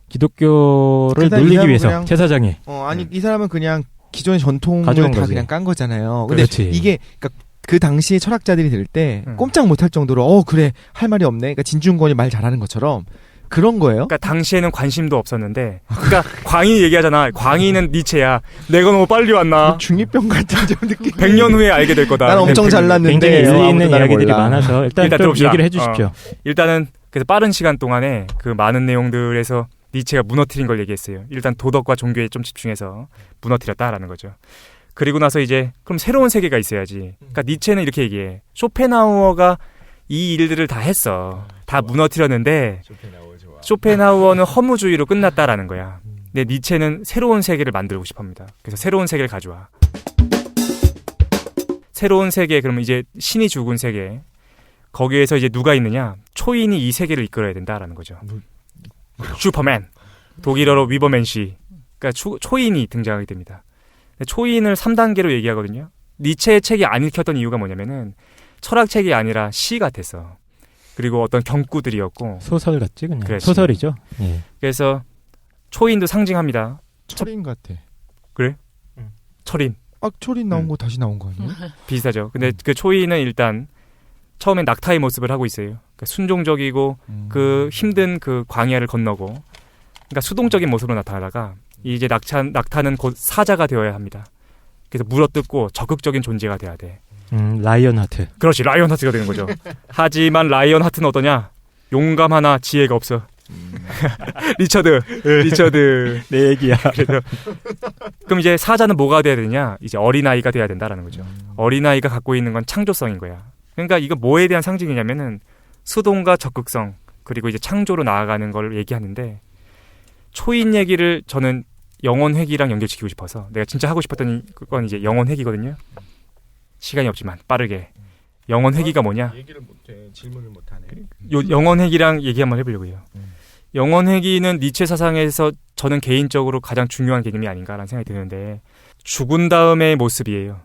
기독교를 놀리기 위해서 그냥, 제사장이. 아니 이 사람은 그냥 기존의 전통을 다 거지. 그냥 깐 거잖아요. 근데 그렇지. 이게 그러니까 그 당시에 철학자들이 들을 때 꼼짝 못할 정도로 그래 할 말이 없네. 그러니까 진중권이 말 잘하는 것처럼. 그런 거예요? 그러니까 당시에는 관심도 없었는데, 그러니까 광인이 얘기하잖아. 광인은 니체야. 내가 너무 빨리 왔나? 중2병 같은 좀 느낌. 100년 후에 알게 될 거다. 난 엄청 잘났는데 굉장히 일리 있는 아무도 이야기들이 몰라. 많아서 일단 좀 들어봅시다. 얘기를 해주십시오. 일단은 그래서 빠른 시간 동안에 그 많은 내용들에서 니체가 무너뜨린 걸 얘기했어요. 일단 도덕과 종교에 좀 집중해서 무너뜨렸다라는 거죠. 그리고 나서 이제 그럼 새로운 세계가 있어야지. 그러니까 니체는 이렇게 얘기해. 쇼펜하우어가 이 일들을 다 했어. 다 무너뜨렸는데 쇼펜하우어는 허무주의로 끝났다라는 거야. 근데 니체는 새로운 세계를 만들고 싶어합니다. 그래서 새로운 세계를 가져와. 새로운 세계, 그러면 이제 신이 죽은 세계. 거기에서 이제 누가 있느냐? 초인이 이 세계를 이끌어야 된다라는 거죠. 슈퍼맨, 독일어로 위버맨시. 그러니까 초인이 등장하게 됩니다. 초인을 3단계로 얘기하거든요. 니체의 책이 안 읽혔던 이유가 뭐냐면은 철학책이 아니라 시 같았어. 그리고 어떤 경구들이었고 소설 같지 그냥. 그렇지. 소설이죠. 예. 그래서 초인도 상징합니다. 철인 같아. 그래? 철인. 철인 나온 거 다시 나온 거 아니에요? 비슷하죠. 근데 그 초인은 일단 처음엔 낙타의 모습을 하고 있어요. 그러니까 순종적이고 그 힘든 그 광야를 건너고 그러니까 수동적인 모습으로 나타나다가 이제 낙타는 곧 사자가 되어야 합니다. 그래서 물어뜯고 적극적인 존재가 돼야 돼. 라이언 하트. 그렇지, 라이언 하트가 되는 거죠. 하지만 라이언 하트는 어떠냐? 용감하나 지혜가 없어. 리처드 내 얘기야. 그래서 그럼 이제 사자는 뭐가 돼야 되냐? 이제 어린아이가 돼야 된다라는 거죠. 어린아이가 갖고 있는 건 창조성인 거야. 그러니까 이거 뭐에 대한 상징이냐면은 수동과 적극성 그리고 이제 창조로 나아가는 걸 얘기하는데 초인 얘기를 저는 영혼 회귀랑 연결시키고 싶어서 내가 진짜 하고 싶었던 건 이제 영혼 회귀거든요. 시간이 없지만 빠르게 영혼 회귀가 뭐냐? 얘기를 못해. 질문을 못하네. 요 영혼 회귀랑 얘기 한번 해보려고요. 영혼 회귀는 니체 사상에서 저는 개인적으로 가장 중요한 개념이 아닌가라는 생각이 드는데 죽은 다음의 모습이에요.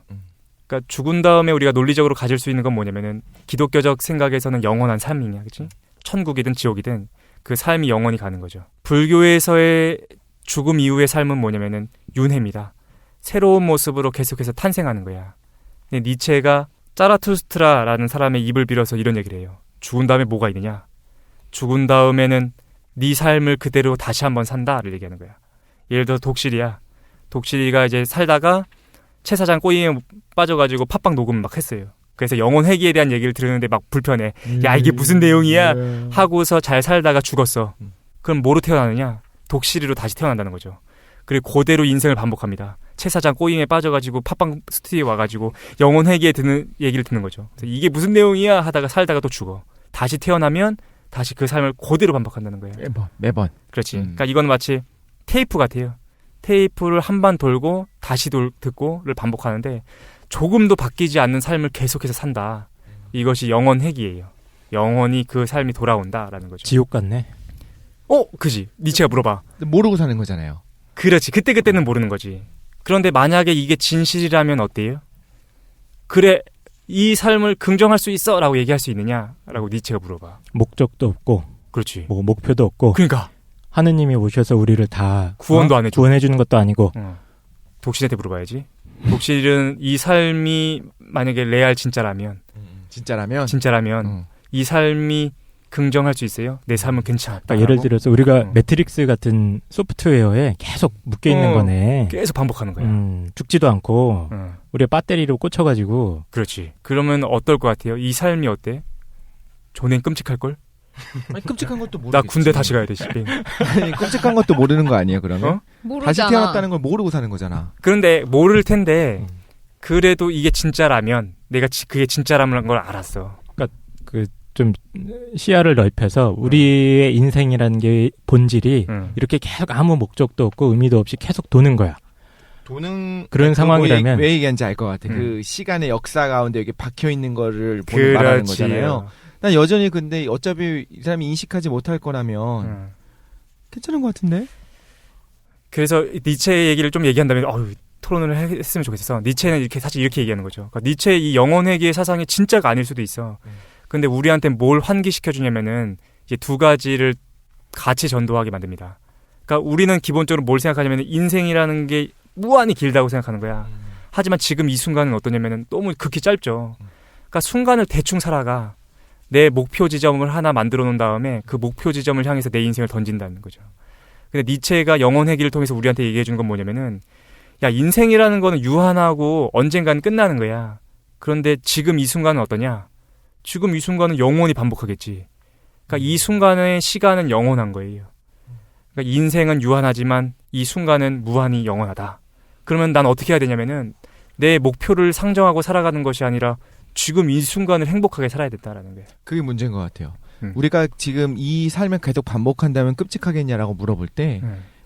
그러니까 죽은 다음에 우리가 논리적으로 가질 수 있는 건 뭐냐면은 기독교적 생각에서는 영원한 삶이냐, 그렇지? 천국이든 지옥이든 그 삶이 영원히 가는 거죠. 불교에서의 죽음 이후의 삶은 뭐냐면은 윤회입니다. 새로운 모습으로 계속해서 탄생하는 거야. 근데 니체가 짜라투스트라라는 사람의 입을 빌어서 이런 얘기를 해요. 죽은 다음에 뭐가 있느냐? 죽은 다음에는 네 삶을 그대로 다시 한번 산다를 얘기하는 거야. 예를 들어 독실이야. 독실이가 이제 살다가 최 사장 꼬임에 빠져가지고 팟빵 녹음을 막 했어요. 그래서 영혼 회귀에 대한 얘기를 들으는데 막 불편해. 야 이게 무슨 내용이야? 하고서 잘 살다가 죽었어. 그럼 뭐로 태어나느냐? 독실이로 다시 태어난다는 거죠. 그리고 그대로 인생을 반복합니다. 최 사장 꼬임에 빠져가지고 팟빵 스튜디오에 와가지고 영혼 회귀에 듣는 얘기를 듣는 거죠. 그래서 이게 무슨 내용이야? 하다가 살다가 또 죽어. 다시 태어나면 다시 그 삶을 그대로 반복한다는 거예요. 매번. 그렇지. 그러니까 이건 마치 테이프 같아요. 테이프를 한 번 돌고 다시 듣고를 반복하는데 조금도 바뀌지 않는 삶을 계속해서 산다. 이것이 영혼 회귀예요. 영원히 그 삶이 돌아온다라는 거죠. 지옥 같네. 그지. 니체가 물어봐. 모르고 사는 거잖아요. 그렇지. 그때는 모르는 거지. 그런데 만약에 이게 진실이라면 어때요? 그래, 이 삶을 긍정할 수 있어 라고 얘기할 수 있느냐라고 니체가 물어봐. 목적도 없고 그렇지. 뭐 목표도 없고 그러니까 하느님이 오셔서 우리를 다 구원도 안 해줘. 구원해주는 것도 아니고 독실한테 물어봐야지. 독실은 이 삶이 만약에 레알 진짜라면 이 삶이 긍정할 수 있어요? 내 삶은 괜찮다. 그러니까 예를 들어서 우리가 매트릭스 같은 소프트웨어에 계속 묶여 있는 거네. 계속 반복하는 거야. 죽지도 않고 우리가 배터리로 꽂혀가지고. 그렇지. 그러면 어떨 것 같아요? 이 삶이 어때? 존엔 끔찍할걸? 아니, 끔찍한 것도 모르겠지. 나 군대 다시 가야 돼. 아니, 끔찍한 것도 모르는 거 아니에요, 그러면? 모르잖아. 다시 태어났다는 걸 모르고 사는 거잖아. 그런데 모를 텐데 그래도 이게 진짜라면 내가 그게 진짜라는 걸 알았어. 그러니까 그 좀 시야를 넓혀서 우리의 인생이라는 게 본질이 이렇게 계속 아무 목적도 없고 의미도 없이 계속 도는 거야. 도는 그런 상황이라면 왜 얘기하는지 알 것 같아. 그 시간의 역사 가운데 이렇게 박혀 있는 거를 말하는 거잖아요. 난 여전히 근데 어차피 이 사람이 인식하지 못할 거라면 괜찮은 것 같은데. 그래서 니체의 얘기를 좀 얘기한다면 토론을 했으면 좋겠어서 니체는 이렇게 사실 이렇게 얘기하는 거죠. 그러니까 니체의 이 영혼 회귀의 사상이 진짜가 아닐 수도 있어. 근데 우리한테 뭘 환기시켜 주냐면은 이제 두 가지를 같이 전도하게 만듭니다. 그러니까 우리는 기본적으로 뭘 생각하냐면 인생이라는 게 무한히 길다고 생각하는 거야. 하지만 지금 이 순간은 어떠냐면은 너무 극히 짧죠. 그러니까 순간을 대충 살아가. 내 목표 지점을 하나 만들어 놓은 다음에 그 목표 지점을 향해서 내 인생을 던진다는 거죠. 근데 니체가 영혼 회귀를 통해서 우리한테 얘기해 준 건 뭐냐면은 야, 인생이라는 거는 유한하고 언젠가는 끝나는 거야. 그런데 지금 이 순간은 어떠냐? 지금 이 순간은 영원히 반복하겠지. 그러니까 이 순간의 시간은 영원한 거예요. 그러니까 인생은 유한하지만 이 순간은 무한히 영원하다. 그러면 난 어떻게 해야 되냐면은 내 목표를 상정하고 살아가는 것이 아니라 지금 이 순간을 행복하게 살아야 된다라는 거예요. 그게 문제인 것 같아요. 우리가 지금 이 삶을 계속 반복한다면 끔찍하겠냐라고 물어볼 때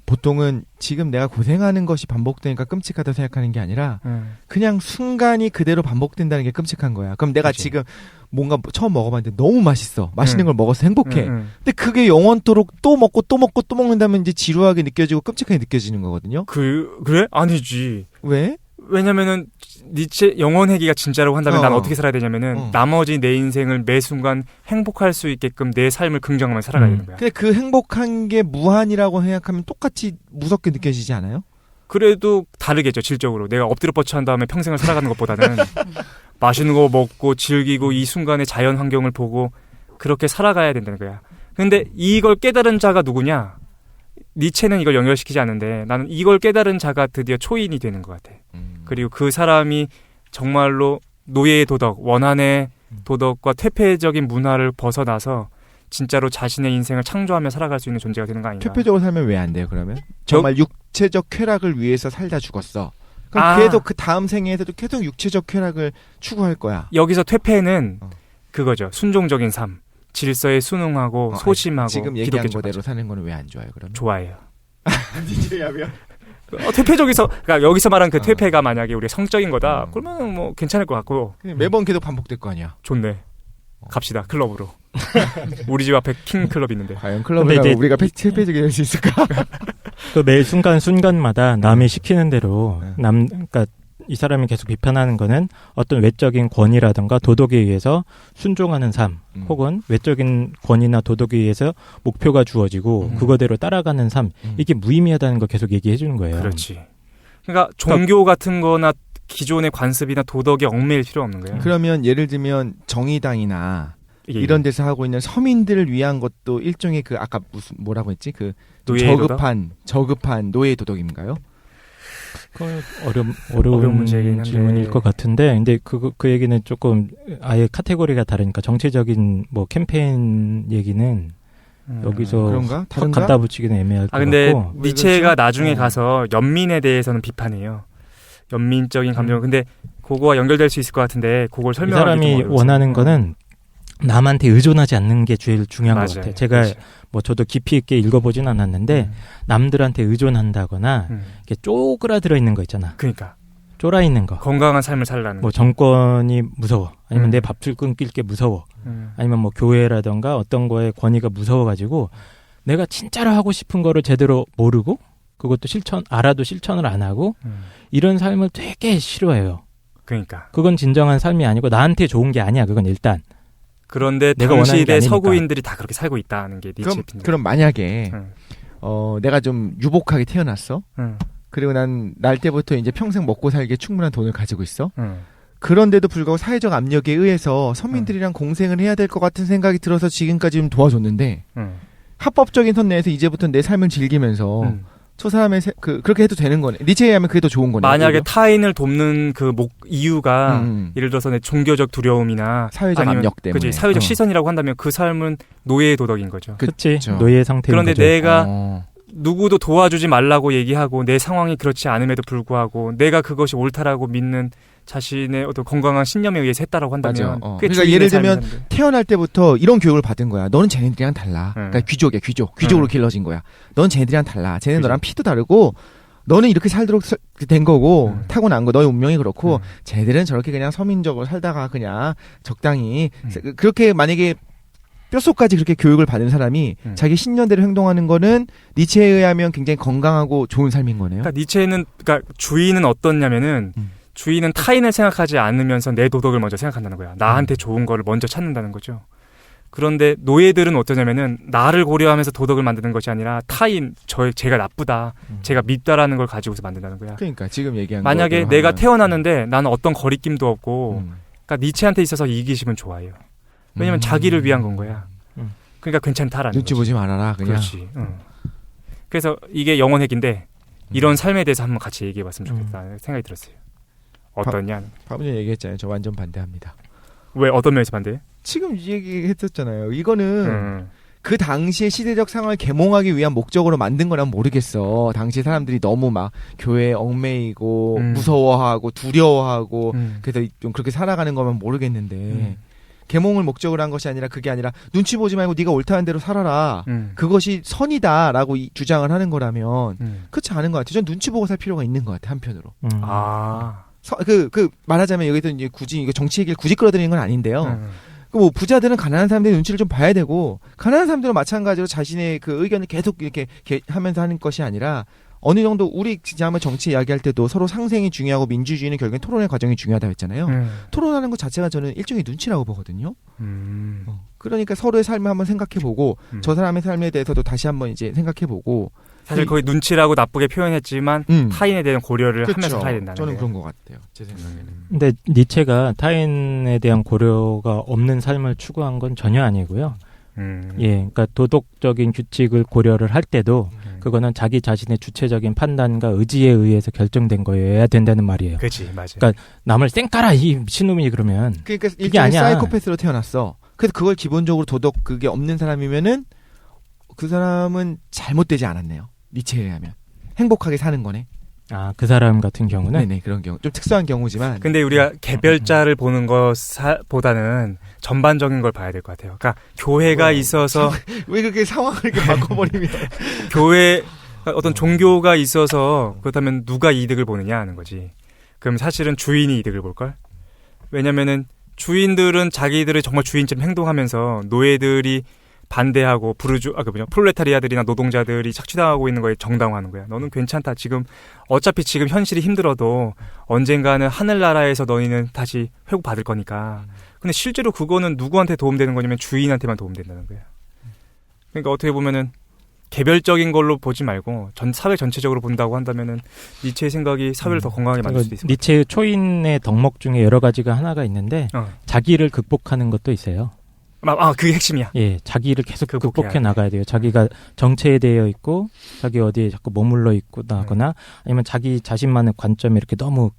보통은 지금 내가 고생하는 것이 반복되니까 끔찍하다고 생각하는 게 아니라 그냥 순간이 그대로 반복된다는 게 끔찍한 거야. 그럼 내가 그치. 지금 뭔가 처음 먹어봤는데 너무 맛있어. 맛있는 걸 먹어서 행복해. 근데 그게 영원토록 또 먹고 또 먹고 또 먹는다면 이제 지루하게 느껴지고 끔찍하게 느껴지는 거거든요. 그래? 아니지. 왜? 왜냐면은 니체 영혼회귀가 진짜라고 한다면 난 어떻게 살아야 되냐면은 나머지 내 인생을 매 순간 행복할 수 있게끔 내 삶을 긍정하면서 살아가야 되는 거야. 근데 그 행복한 게 무한이라고 생각하면 똑같이 무섭게 느껴지지 않아요? 그래도 다르겠죠, 질적으로. 내가 엎드려 뻗쳐 한 다음에 평생을 살아가는 것보다는 맛있는 거 먹고 즐기고 이 순간의 자연 환경을 보고 그렇게 살아가야 된다는 거야. 근데 이걸 깨달은 자가 누구냐? 니체는 이걸 연결시키지 않는데 나는 이걸 깨달은 자가 드디어 초인이 되는 것 같아. 그리고 그 사람이 정말로 노예의 도덕, 원한의 도덕과 퇴폐적인 문화를 벗어나서 진짜로 자신의 인생을 창조하며 살아갈 수 있는 존재가 되는 거 아닌가. 퇴폐적으로 살면 왜 안 돼요, 그러면? 정말 육체적 쾌락을 위해서 살다 죽었어. 그럼 계속 그 다음 생애에서도 계속 육체적 쾌락을 추구할 거야. 여기서 퇴폐는 그거죠. 순종적인 삶. 질서에 순응하고 소심하고 지금 얘기한 거대로 사는 거는 왜 안 좋아요, 그러면? 좋아해요. 니체야면? 퇴폐적에서, 그러니까 여기서 말한 그 퇴폐가 만약에 우리 성적인 거다, 그러면 뭐 괜찮을 것 같고. 매번 계속 반복될 거 아니야. 좋네. 갑시다, 클럽으로. 우리 집 앞에 킹 클럽 있는데. 과연 클럽에 가면 우리가 퇴폐적이 될 수 있을까? 그 매 순간순간마다 남이 시키는 대로 그러니까 이 사람이 계속 비판하는 거는 어떤 외적인 권위라든가 도덕에 의해서 순종하는 삶, 혹은 외적인 권위나 도덕에 의해서 목표가 주어지고 그거대로 따라가는 삶, 이게 무의미하다는 걸 계속 얘기해 주는 거예요. 그렇지. 그러니까 종교 같은 거나 기존의 관습이나 도덕에 얽매일 필요 없는 거예요. 그러면 예를 들면 정의당이나 이런 데서 하고 있는 서민들을 위한 것도 일종의 그 아까 무슨 뭐라고 했지? 그 저급한 노예 도덕인가요? 어려운 문제긴 한데. 질문일 것 같은데, 근데 그 얘기는 조금 아예 카테고리가 다르니까 정치적인 뭐 캠페인 얘기는 여기서 그런가? 확 갖다 붙이기는 애매할 것 근데 같고. 근데 니체가 나중에 가서 연민에 대해서는 비판해요. 연민적인 감정. 근데 그거와 연결될 수 있을 것 같은데 그걸 이 설명하기 사람이 원하는 거는 남한테 의존하지 않는 게 제일 중요한 것 같아요. 제가 뭐 저도 깊이 있게 읽어보진 않았는데 남들한테 의존한다거나 이렇게 쪼그라들어 있는 거 있잖아. 그러니까 쫄아 있는 거. 건강한 삶을 살라는. 뭐 정권이 무서워. 아니면 내 밥줄 끊길 게 무서워. 아니면 뭐 교회라든가 어떤 거에 권위가 무서워가지고 내가 진짜로 하고 싶은 거를 제대로 모르고 그것도 알아도 실천을 안 하고 이런 삶을 되게 싫어해요. 그러니까. 그건 진정한 삶이 아니고 나한테 좋은 게 아니야. 그건 일단. 그런데 당시 대 서구인들이 다 그렇게 살고 있다는 게 니체의 핀. 그럼 만약에 내가 좀 유복하게 태어났어. 그리고 날 때부터 이제 평생 먹고 살기에 충분한 돈을 가지고 있어. 그런데도 불구하고 사회적 압력에 의해서 서민들이랑 공생을 해야 될 것 같은 생각이 들어서 지금까지 좀 도와줬는데 합법적인 선 내에서 이제부터 내 삶을 즐기면서 저 사람의 그렇게 해도 되는 거네. 니체에 의하면 그게 더 좋은 거네. 만약에 타인을 돕는 그 이유가 예를 들어서 내 종교적 두려움이나 사회적 압력 때문에. 그치, 사회적 시선이라고 한다면 그 삶은 노예의 도덕인 거죠. 그렇지. 노예 상태인 그런데 거죠. 내가 누구도 도와주지 말라고 얘기하고 내 상황이 그렇지 않음에도 불구하고 내가 그것이 옳다라고 믿는 자신의 어떤 건강한 신념에 의해서 했다라고 한다면 그러니까 예를 들면 태어날 때부터 이런 교육을 받은 거야. 너는 쟤네들이랑 달라. 그러니까 귀족이야. 귀족으로 길러진 거야. 너는 쟤네들이랑 달라. 쟤네 너랑 피도 다르고 너는 이렇게 살도록 된 거고 타고난 거. 너의 운명이 그렇고 쟤네들은 저렇게 그냥 서민적으로 살다가 그냥 적당히 그렇게 만약에 뼛속까지 그렇게 교육을 받은 사람이 자기 신념대로 행동하는 거는 니체에 의하면 굉장히 건강하고 좋은 삶인 거네요. 그러니까 니체는 그러니까 주인은 어떻냐면은 주인은 타인을 생각하지 않으면서 내 도덕을 먼저 생각한다는 거야. 나한테 좋은 거를 먼저 찾는다는 거죠. 그런데 노예들은 어떠냐면은 나를 고려하면서 도덕을 만드는 것이 아니라 타인, 제가 나쁘다, 제가 밉다라는 걸 가지고서 만든다는 거야. 그러니까 지금 얘기한 만약에 내가 태어났는데 나는 어떤 거리낌도 없고 그러니까 니체한테 있어서 이기심은 좋아해요. 왜냐면 자기를 위한 건 거야. 그러니까 괜찮다라는 눈치 거지. 보지 말아라. 그냥. 그렇지. 그래서 이게 영혼핵인데 이런 삶에 대해서 한번 같이 얘기해봤으면 좋겠다는 생각이 들었어요. 어떠냐? 방금 전에 얘기했잖아요. 저 완전 반대합니다. 왜 어떤 면에서 반대? 지금 이 얘기했었잖아요. 이거는 그 당시의 시대적 상황을 계몽하기 위한 목적으로 만든 거란 모르겠어. 당시 사람들이 너무 막 교회에 얽매이고 무서워하고 두려워하고 그래서 좀 그렇게 살아가는 거면 모르겠는데 계몽을 목적으로 한 것이 아니라 그게 아니라 눈치 보지 말고 네가 옳다는 대로 살아라. 그것이 선이다라고 주장을 하는 거라면 그렇지 않은 것 같아요. 전 눈치 보고 살 필요가 있는 것 같아요. 한편으로. 말하자면 여기서 이제 굳이 이거 정치 얘기를 굳이 끌어들이는 건 아닌데요. 뭐 부자들은 가난한 사람들의 눈치를 좀 봐야 되고 가난한 사람들은 마찬가지로 자신의 그 의견을 계속 이렇게 하면서 하는 것이 아니라 어느 정도 우리 진짜 한번 정치 이야기할 때도 서로 상생이 중요하고 민주주의는 결국엔 토론의 과정이 중요하다고 했잖아요. 토론하는 것 자체가 저는 일종의 눈치라고 보거든요. 그러니까 서로의 삶을 한번 생각해보고 저 사람의 삶에 대해서도 다시 한번 이제 생각해보고 사실 거의 눈치라고 나쁘게 표현했지만 타인에 대한 고려를 그렇죠. 하면서 살아야 된다는 저는 거예요. 그런 것 같아요. 제 생각에는. 근데 니체가 타인에 대한 고려가 없는 삶을 추구한 건 전혀 아니고요. 예, 그러니까 도덕적인 규칙을 고려를 할 때도 그거는 자기 자신의 주체적인 판단과 의지에 의해서 결정된 거여야 된다는 말이에요. 그렇지, 맞아요. 그러니까 남을 쌩까라 이 미친놈이 그러면 그러니까 그게 일종의 아니야. 사이코패스로 태어났어. 그래서 그걸 기본적으로 도덕 그게 없는 사람이면은 그 사람은 잘못되지 않았네요. 니체에 의하면 행복하게 사는 거네. 아, 그 사람 같은 경우는 네네 그런 경우 좀 특수한 경우지만. 근데 우리가 개별자를 보는 것보다는 전반적인 걸 봐야 될 것 같아요. 그러니까 교회가 있어서 왜 그렇게 상황을 이렇게 바꿔버리면 교회 어떤 종교가 있어서 그렇다면 누가 이득을 보느냐 하는 거지. 그럼 사실은 주인이 이득을 볼걸? 왜냐면은 주인들은 자기들의 정말 주인처럼 행동하면서 노예들이 반대하고 프롤레타리아들이나 노동자들이 착취당하고 있는 거에 정당화하는 거야. 너는 괜찮다. 어차피 지금 현실이 힘들어도 언젠가는 하늘나라에서 너희는 다시 회복받을 거니까. 근데 실제로 그거는 누구한테 도움되는 거냐면 주인한테만 도움된다는 거야. 그러니까 어떻게 보면은 개별적인 걸로 보지 말고 사회 전체적으로 본다고 한다면은 니체의 생각이 사회를 더 건강하게 만들 수도 있을 것 같아요. 니체의 초인의 덕목 중에 여러 가지가 하나가 있는데 자기를 극복하는 것도 있어요. 그게 핵심이야. 예, 자기를 계속 극복해 나가야 돼요. 자기가 정체에 되어 있고, 자기 어디에 자꾸 머물러 있고 나거나, 아니면 자기 자신만의 관점에 이렇게 너무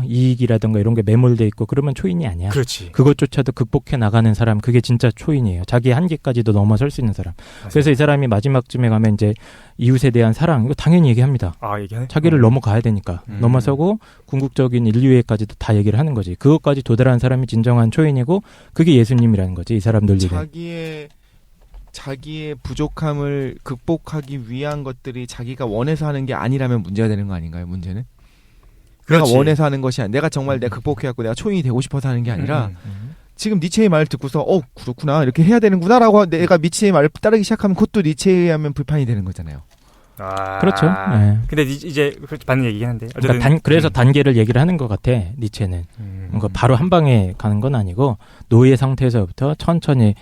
이익이라든가 이런 게 매몰돼 있고 그러면 초인이 아니야. 그렇지. 그것조차도 극복해 나가는 사람, 그게 진짜 초인이에요. 자기 한계까지도 넘어설 수 있는 사람. 맞아요. 그래서 이 사람이 마지막쯤에 가면 이제 이웃에 대한 사랑, 이거 당연히 얘기합니다. 얘기하네? 자기를 넘어가야 되니까. 넘어서고 궁극적인 인류애까지도 다 얘기를 하는 거지. 그것까지 도달한 사람이 진정한 초인이고, 그게 예수님이라는 거지. 이 사람 논리는. 자기의 부족함을 극복하기 위한 것들이 자기가 원해서 하는 게 아니라면 문제가 되는 거 아닌가요? 문제는? 그렇지. 내가 원해서 하는 것이 아니라 내가 정말 내가 극복해갖고 내가 초인이 되고 싶어서 하는 게 아니라 지금 니체의 말을 듣고서 그렇구나 이렇게 해야 되는구나라고 내가 니체의 말을 따르기 시작하면 그것도 니체에 의하면 불판이 되는 거잖아요. 그렇죠. 네. 근데 이제 맞는 얘기긴 한데 그러니까 그래서 단계를 얘기를 하는 것 같아. 니체는 그러니까 바로 한 방에 가는 건 아니고 노예 상태에서부터 천천히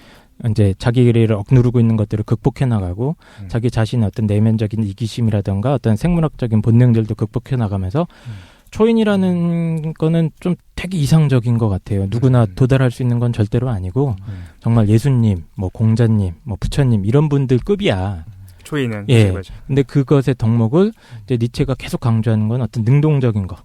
이제 자기를 억누르고 있는 것들을 극복해 나가고 자기 자신의 어떤 내면적인 이기심이라든가 어떤 생물학적인 본능들도 극복해 나가면서 초인이라는 거는 좀 되게 이상적인 것 같아요. 누구나 도달할 수 있는 건 절대로 아니고 정말 예수님, 뭐 공자님, 뭐 부처님 이런 분들 급이야. 초인은. 예. 근데 그것의 덕목을 이제 니체가 계속 강조하는 건 어떤 능동적인 거.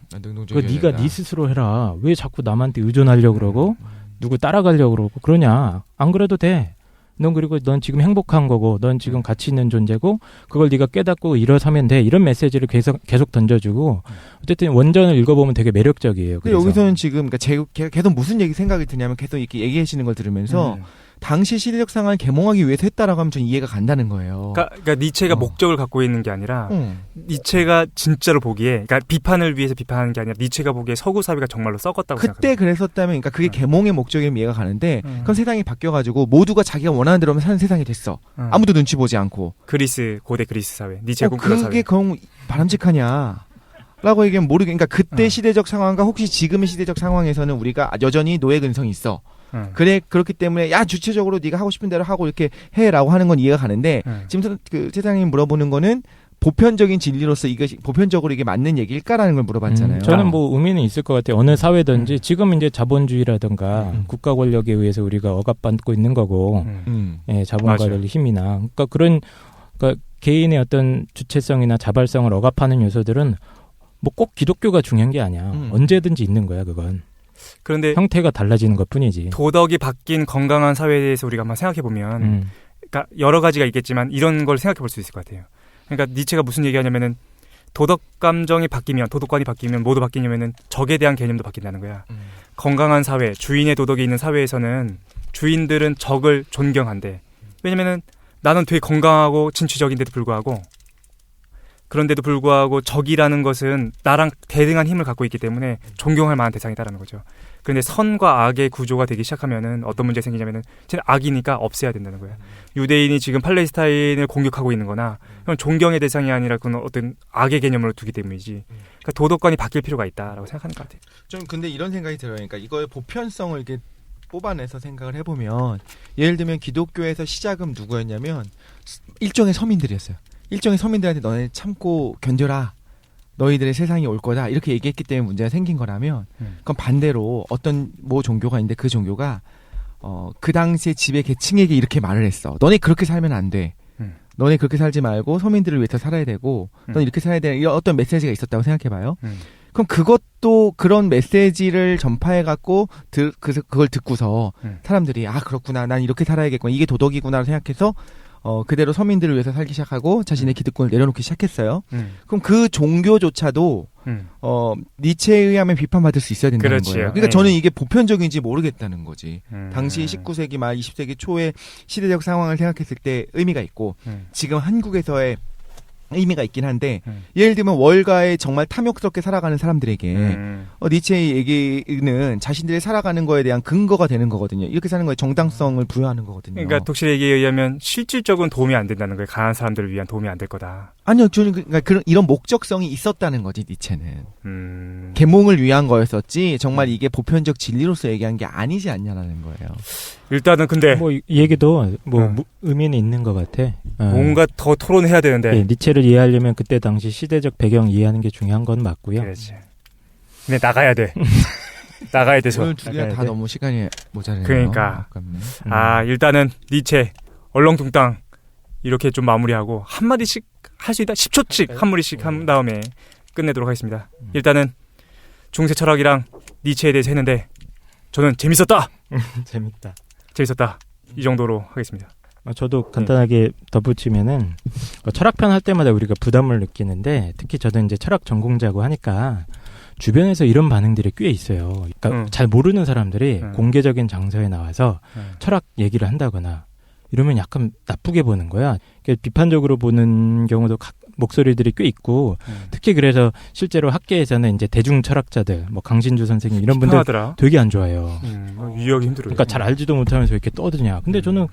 네가 네 스스로 해라. 왜 자꾸 남한테 의존하려고 그러고 누구 따라가려고 그러고 그러냐. 안 그래도 돼. 넌 지금 행복한 거고 넌 지금 가치 있는 존재고 그걸 네가 깨닫고 일어서면 돼. 이런 메시지를 계속 던져주고 어쨌든 원전을 읽어보면 되게 매력적이에요. 그래서. 여기서는 지금 그러니까 계속 무슨 생각이 드냐면 계속 이렇게 얘기하시는 걸 들으면서 당시 시대적 상황을 계몽하기 위해서 했다라고 하면 전 이해가 간다는 거예요. 그러니까 니체가 목적을 갖고 있는 게 아니라 니체가 진짜로 보기에 그러니까 비판을 위해서 비판하는 게 아니라 니체가 보기에 서구 사회가 정말로 썩었다고 생각합니다. 그때 그랬었다면 그러니까 그게 계몽의 목적이면 이해가 가는데 그럼 세상이 바뀌어가지고 모두가 자기가 원하는 대로만 사는 세상이 됐어. 아무도 눈치 보지 않고. 고대 그리스 사회. 니체가 꿈꾸던 사회. 그게 그럼 바람직하냐. 라고 얘기하면 모르겠으니까 그때 시대적 상황과 혹시 지금의 시대적 상황에서는 우리가 여전히 노예 근성이 있어. 그렇기 때문에 주체적으로 네가 하고 싶은 대로 하고 이렇게 해라고 하는 건 이해가 가는데 지금 그 세상이 물어보는 거는 보편적인 진리로서 이것이 보편적으로 이게 맞는 얘기일까라는 걸 물어봤잖아요. 저는 뭐 의미는 있을 것 같아요. 어느 사회든지 지금 이제 자본주의라든가 국가 권력에 의해서 우리가 억압받고 있는 거고, 예, 자본가의 힘이나 그러니까 개인의 어떤 주체성이나 자발성을 억압하는 요소들은 뭐 꼭 기독교가 중요한 게 아니야. 언제든지 있는 거야, 그건. 그런데 형태가 달라지는 것뿐이지. 도덕이 바뀐 건강한 사회에 대해서 우리가 한번 생각해 보면, 그러니까 여러 가지가 있겠지만 이런 걸 생각해 볼 수 있을 것 같아요. 그러니까 니체가 무슨 얘기하냐면은 도덕 감정이 바뀌면 도덕관이 바뀌면 뭐도 바뀌냐면은 적에 대한 개념도 바뀐다는 거야. 건강한 사회, 주인의 도덕이 있는 사회에서는 주인들은 적을 존경한대. 왜냐면은 나는 되게 건강하고 진취적인데도 불구하고 그런데도 불구하고 적이라는 것은 나랑 대등한 힘을 갖고 있기 때문에 존경할 만한 대상이다라는 거죠. 그런데 선과 악의 구조가 되기 시작하면은 어떤 문제가 생기냐면은 쟤는 악이니까 없애야 된다는 거예요. 유대인이 지금 팔레스타인을 공격하고 있는 거나 그건 존경의 대상이 아니라 그건 어떤 악의 개념으로 두기 때문이지. 그러니까 도덕관이 바뀔 필요가 있다라고 생각하는 것 같아요. 좀 근데 이런 생각이 들어요. 그러니까 이거의 보편성을 이렇게 뽑아내서 생각을 해보면 예를 들면 기독교에서 시작은 누구였냐면 일종의 서민들이었어요. 일종의 서민들한테 너네 참고 견뎌라. 너희들의 세상이 올 거다. 이렇게 얘기했기 때문에 문제가 생긴 거라면 그건 반대로 어떤 뭐 종교가 있는데 그 종교가 그 당시에 지배 계층에게 이렇게 말을 했어. 너네 그렇게 살면 안 돼. 너네 그렇게 살지 말고 서민들을 위해서 살아야 되고 너네 이렇게 살아야 되는 이런 어떤 메시지가 있었다고 생각해봐요. 그럼 그것도 그런 메시지를 전파해갖고 그걸 듣고서 사람들이 아 그렇구나 난 이렇게 살아야겠구나 이게 도덕이구나 생각해서 그대로 서민들을 위해서 살기 시작하고 자신의 기득권을 내려놓기 시작했어요. 그럼 그 종교조차도 니체에 의하면 비판받을 수 있어야 된다는 그렇지요. 거예요. 그러니까 저는 이게 보편적인지 모르겠다는 거지. 당시 19세기 말 20세기 초의 시대적 상황을 생각했을 때 의미가 있고 지금 한국에서의 의미가 있긴 한데 예를 들면 월가에 정말 탐욕스럽게 살아가는 사람들에게 니체의 얘기는 자신들이 살아가는 거에 대한 근거가 되는 거거든요. 이렇게 사는 거에 정당성을 부여하는 거거든요. 그러니까 독실의 얘기에 의하면 실질적으로는 도움이 안 된다는 거예요. 가난한 사람들을 위한 도움이 안 될 거다. 아니요, 저는 그러니까 이런 목적성이 있었다는 거지 니체는. 계몽을 위한 거였었지 정말 이게 보편적 진리로서 얘기한 게 아니지 않냐라는 거예요. 일단은 근데 뭐 이 얘기도 뭐 의미는 있는 것 같아. 뭔가 더 토론해야 되는데. 네, 니체를 이해하려면 그때 당시 시대적 배경 이해하는 게 중요한 건 맞고요. 그렇지. 근데 나가야 돼. 나가야 돼서. 오늘 두 개가 다 너무 시간이 모자라네요. 그러니까. 아깝네. 일단은 니체 얼렁뚱땅 이렇게 좀 마무리하고 한 마디씩 할 수 있다. 10초씩 한 마디씩 한 다음에 끝내도록 하겠습니다. 일단은 중세 철학이랑 니체에 대해서 했는데 저는 재밌었다. 재밌었다. 이 정도로 하겠습니다. 저도 간단하게 덧붙이면은 철학편 할 때마다 우리가 부담을 느끼는데 특히 저도 이제 철학 전공자고 하니까 주변에서 이런 반응들이 꽤 있어요. 그러니까 잘 모르는 사람들이 공개적인 장소에 나와서 철학 얘기를 한다거나 이러면 약간 나쁘게 보는 거야. 그러니까 비판적으로 보는 경우도 목소리들이 꽤 있고 특히 그래서 실제로 학계에서는 이제 대중 철학자들 뭐 강신주 선생님 이런 분들 되게 안 좋아해요. 이해하기 힘들어요. 그러니까 잘 알지도 못하면서 이렇게 떠드냐. 근데 저는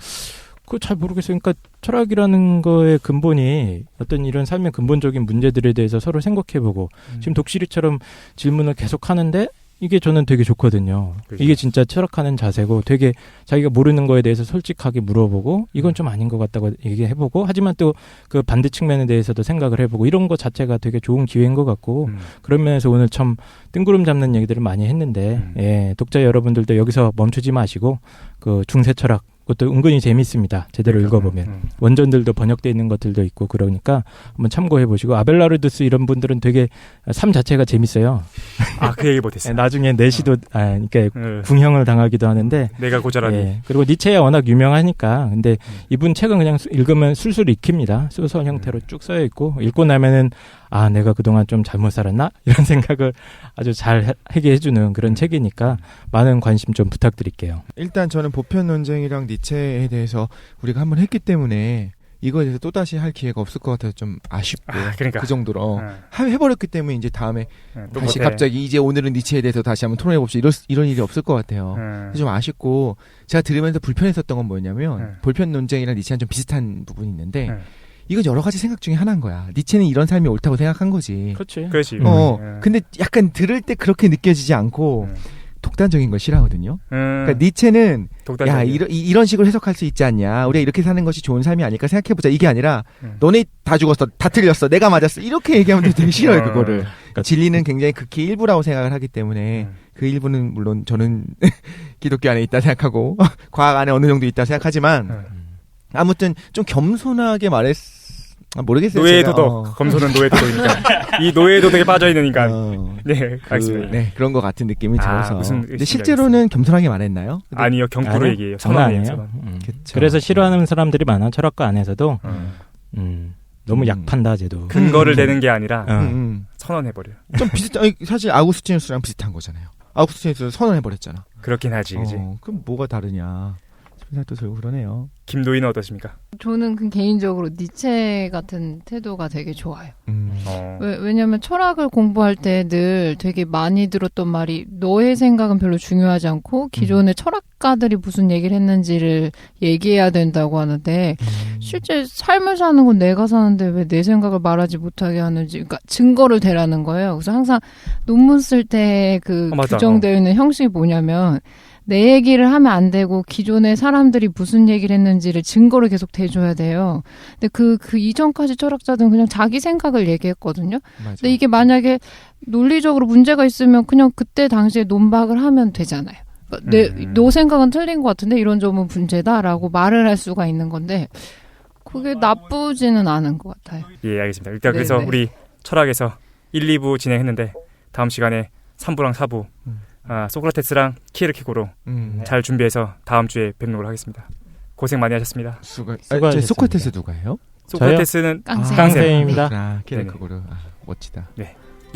그거 잘 모르겠어요. 그러니까 철학이라는 거의 근본이 어떤 이런 삶의 근본적인 문제들에 대해서 서로 생각해보고 지금 독실이처럼 질문을 계속 하는데 이게 저는 되게 좋거든요. 그렇죠. 이게 진짜 철학하는 자세고 되게 자기가 모르는 거에 대해서 솔직하게 물어보고 이건 좀 아닌 것 같다고 얘기해보고 하지만 또 그 반대 측면에 대해서도 생각을 해보고 이런 것 자체가 되게 좋은 기회인 것 같고 그런 면에서 오늘 참 뜬구름 잡는 얘기들을 많이 했는데 예, 독자 여러분들도 여기서 멈추지 마시고 그 중세 철학 그것도 은근히 재밌습니다. 제대로 읽어보면. 원전들도 번역되어 있는 것들도 있고 그러니까 한번 참고해보시고 아벨라르두스 이런 분들은 되게 삶 자체가 재밌어요. 그 얘기 못했어요. 나중에 내시도 그러니까 궁형을 당하기도 하는데 내가 고자라니. 예, 그리고 니체야 워낙 유명하니까 근데 이분 책은 그냥 읽으면 술술 익힙니다. 소설 형태로 쭉 써여 있고 읽고 나면은 내가 그동안 좀 잘못 살았나? 이런 생각을 아주 잘 하게 해주는 그런 책이니까 많은 관심 좀 부탁드릴게요. 일단 저는 보편 논쟁이랑 니체에 대해서 우리가 한번 했기 때문에 이거에 대해서 또다시 할 기회가 없을 것 같아서 좀 아쉽고 그러니까. 그 정도로 해버렸기 때문에 이제 다음에 다시 못해. 갑자기 이제 오늘은 니체에 대해서 다시 한번 토론해봅시다 이런 일이 없을 것 같아요. 좀 아쉽고 제가 들으면서 불편했었던 건 뭐였냐면 보편 논쟁이랑 니체는 좀 비슷한 부분이 있는데 이건 여러 가지 생각 중에 하나인 거야. 니체는 이런 삶이 옳다고 생각한 거지. 그렇지. 근데 약간 들을 때 그렇게 느껴지지 않고 독단적인 걸 싫어하거든요. 그러니까 니체는 야 이런 식으로 해석할 수 있지 않냐. 우리가 이렇게 사는 것이 좋은 삶이 아닐까 생각해보자. 이게 아니라 너네 다 죽었어. 다 틀렸어. 내가 맞았어. 이렇게 얘기하면 되게 싫어요. 그거를. 그러니까 진리는 굉장히 극히 일부라고 생각을 하기 때문에 그 일부는 물론 저는 기독교 안에 있다 생각하고 과학 안에 어느 정도 있다 생각하지만 아무튼 좀 겸손하게 모르겠어요. 노예 도덕. 검소는 노예 도덕이니까. 이 노예 도덕에 빠져있는 인간. 네, 알겠습니다. 네, 그런 것 같은 느낌이 들어서. 근데 실제로는 겸손하게 말했나요? 아니요, 경고로 얘기해요. 선언이에요. 그래서 싫어하는 사람들이 많아. 철학과 안에서도. 너무 약판다, 쟤도. 근거를 대는 게 아니라 선언해버려요. 좀 사실 아우구스티누스랑 비슷한 거잖아요. 아우구스티누스는 선언해버렸잖아. 그렇긴 하지, 그지? 그럼 뭐가 다르냐. 생각도 들고 그러네요. 김도희는 어떠십니까? 저는 개인적으로 니체 같은 태도가 되게 좋아요. 왜냐면 철학을 공부할 때 늘 되게 많이 들었던 말이 너의 생각은 별로 중요하지 않고 기존의 철학가들이 무슨 얘기를 했는지를 얘기해야 된다고 하는데 실제 삶을 사는 건 내가 사는데 왜 내 생각을 말하지 못하게 하는지 그러니까 증거를 대라는 거예요. 그래서 항상 논문 쓸 때 그 규정되어 있는 형식이 뭐냐면 내 얘기를 하면 안 되고 기존의 사람들이 무슨 얘기를 했는지를 증거를 계속 대줘야 돼요. 근데 그 이전까지 철학자들은 그냥 자기 생각을 얘기했거든요. 맞아. 근데 이게 만약에 논리적으로 문제가 있으면 그냥 그때 당시에 논박을 하면 되잖아요. 그러니까 너 생각은 틀린 것 같은데 이런 점은 문제다라고 말을 할 수가 있는 건데 그게 나쁘지는 않은 것 같아요. 예, 알겠습니다. 일단 그래서 네네. 우리 철학에서 1, 2부 진행했는데 다음 시간에 3부랑 4부 소크라테스랑 키에르케고로 잘 준비해서 다음 주에 뵙는 걸로 하겠습니다. 고생 많이 하셨습니다. 수고하셨습니다. 소크라테스 누가요? 소크라테스는 깡생. 깡생입니다. 키에르케고르. 멋지다. 네.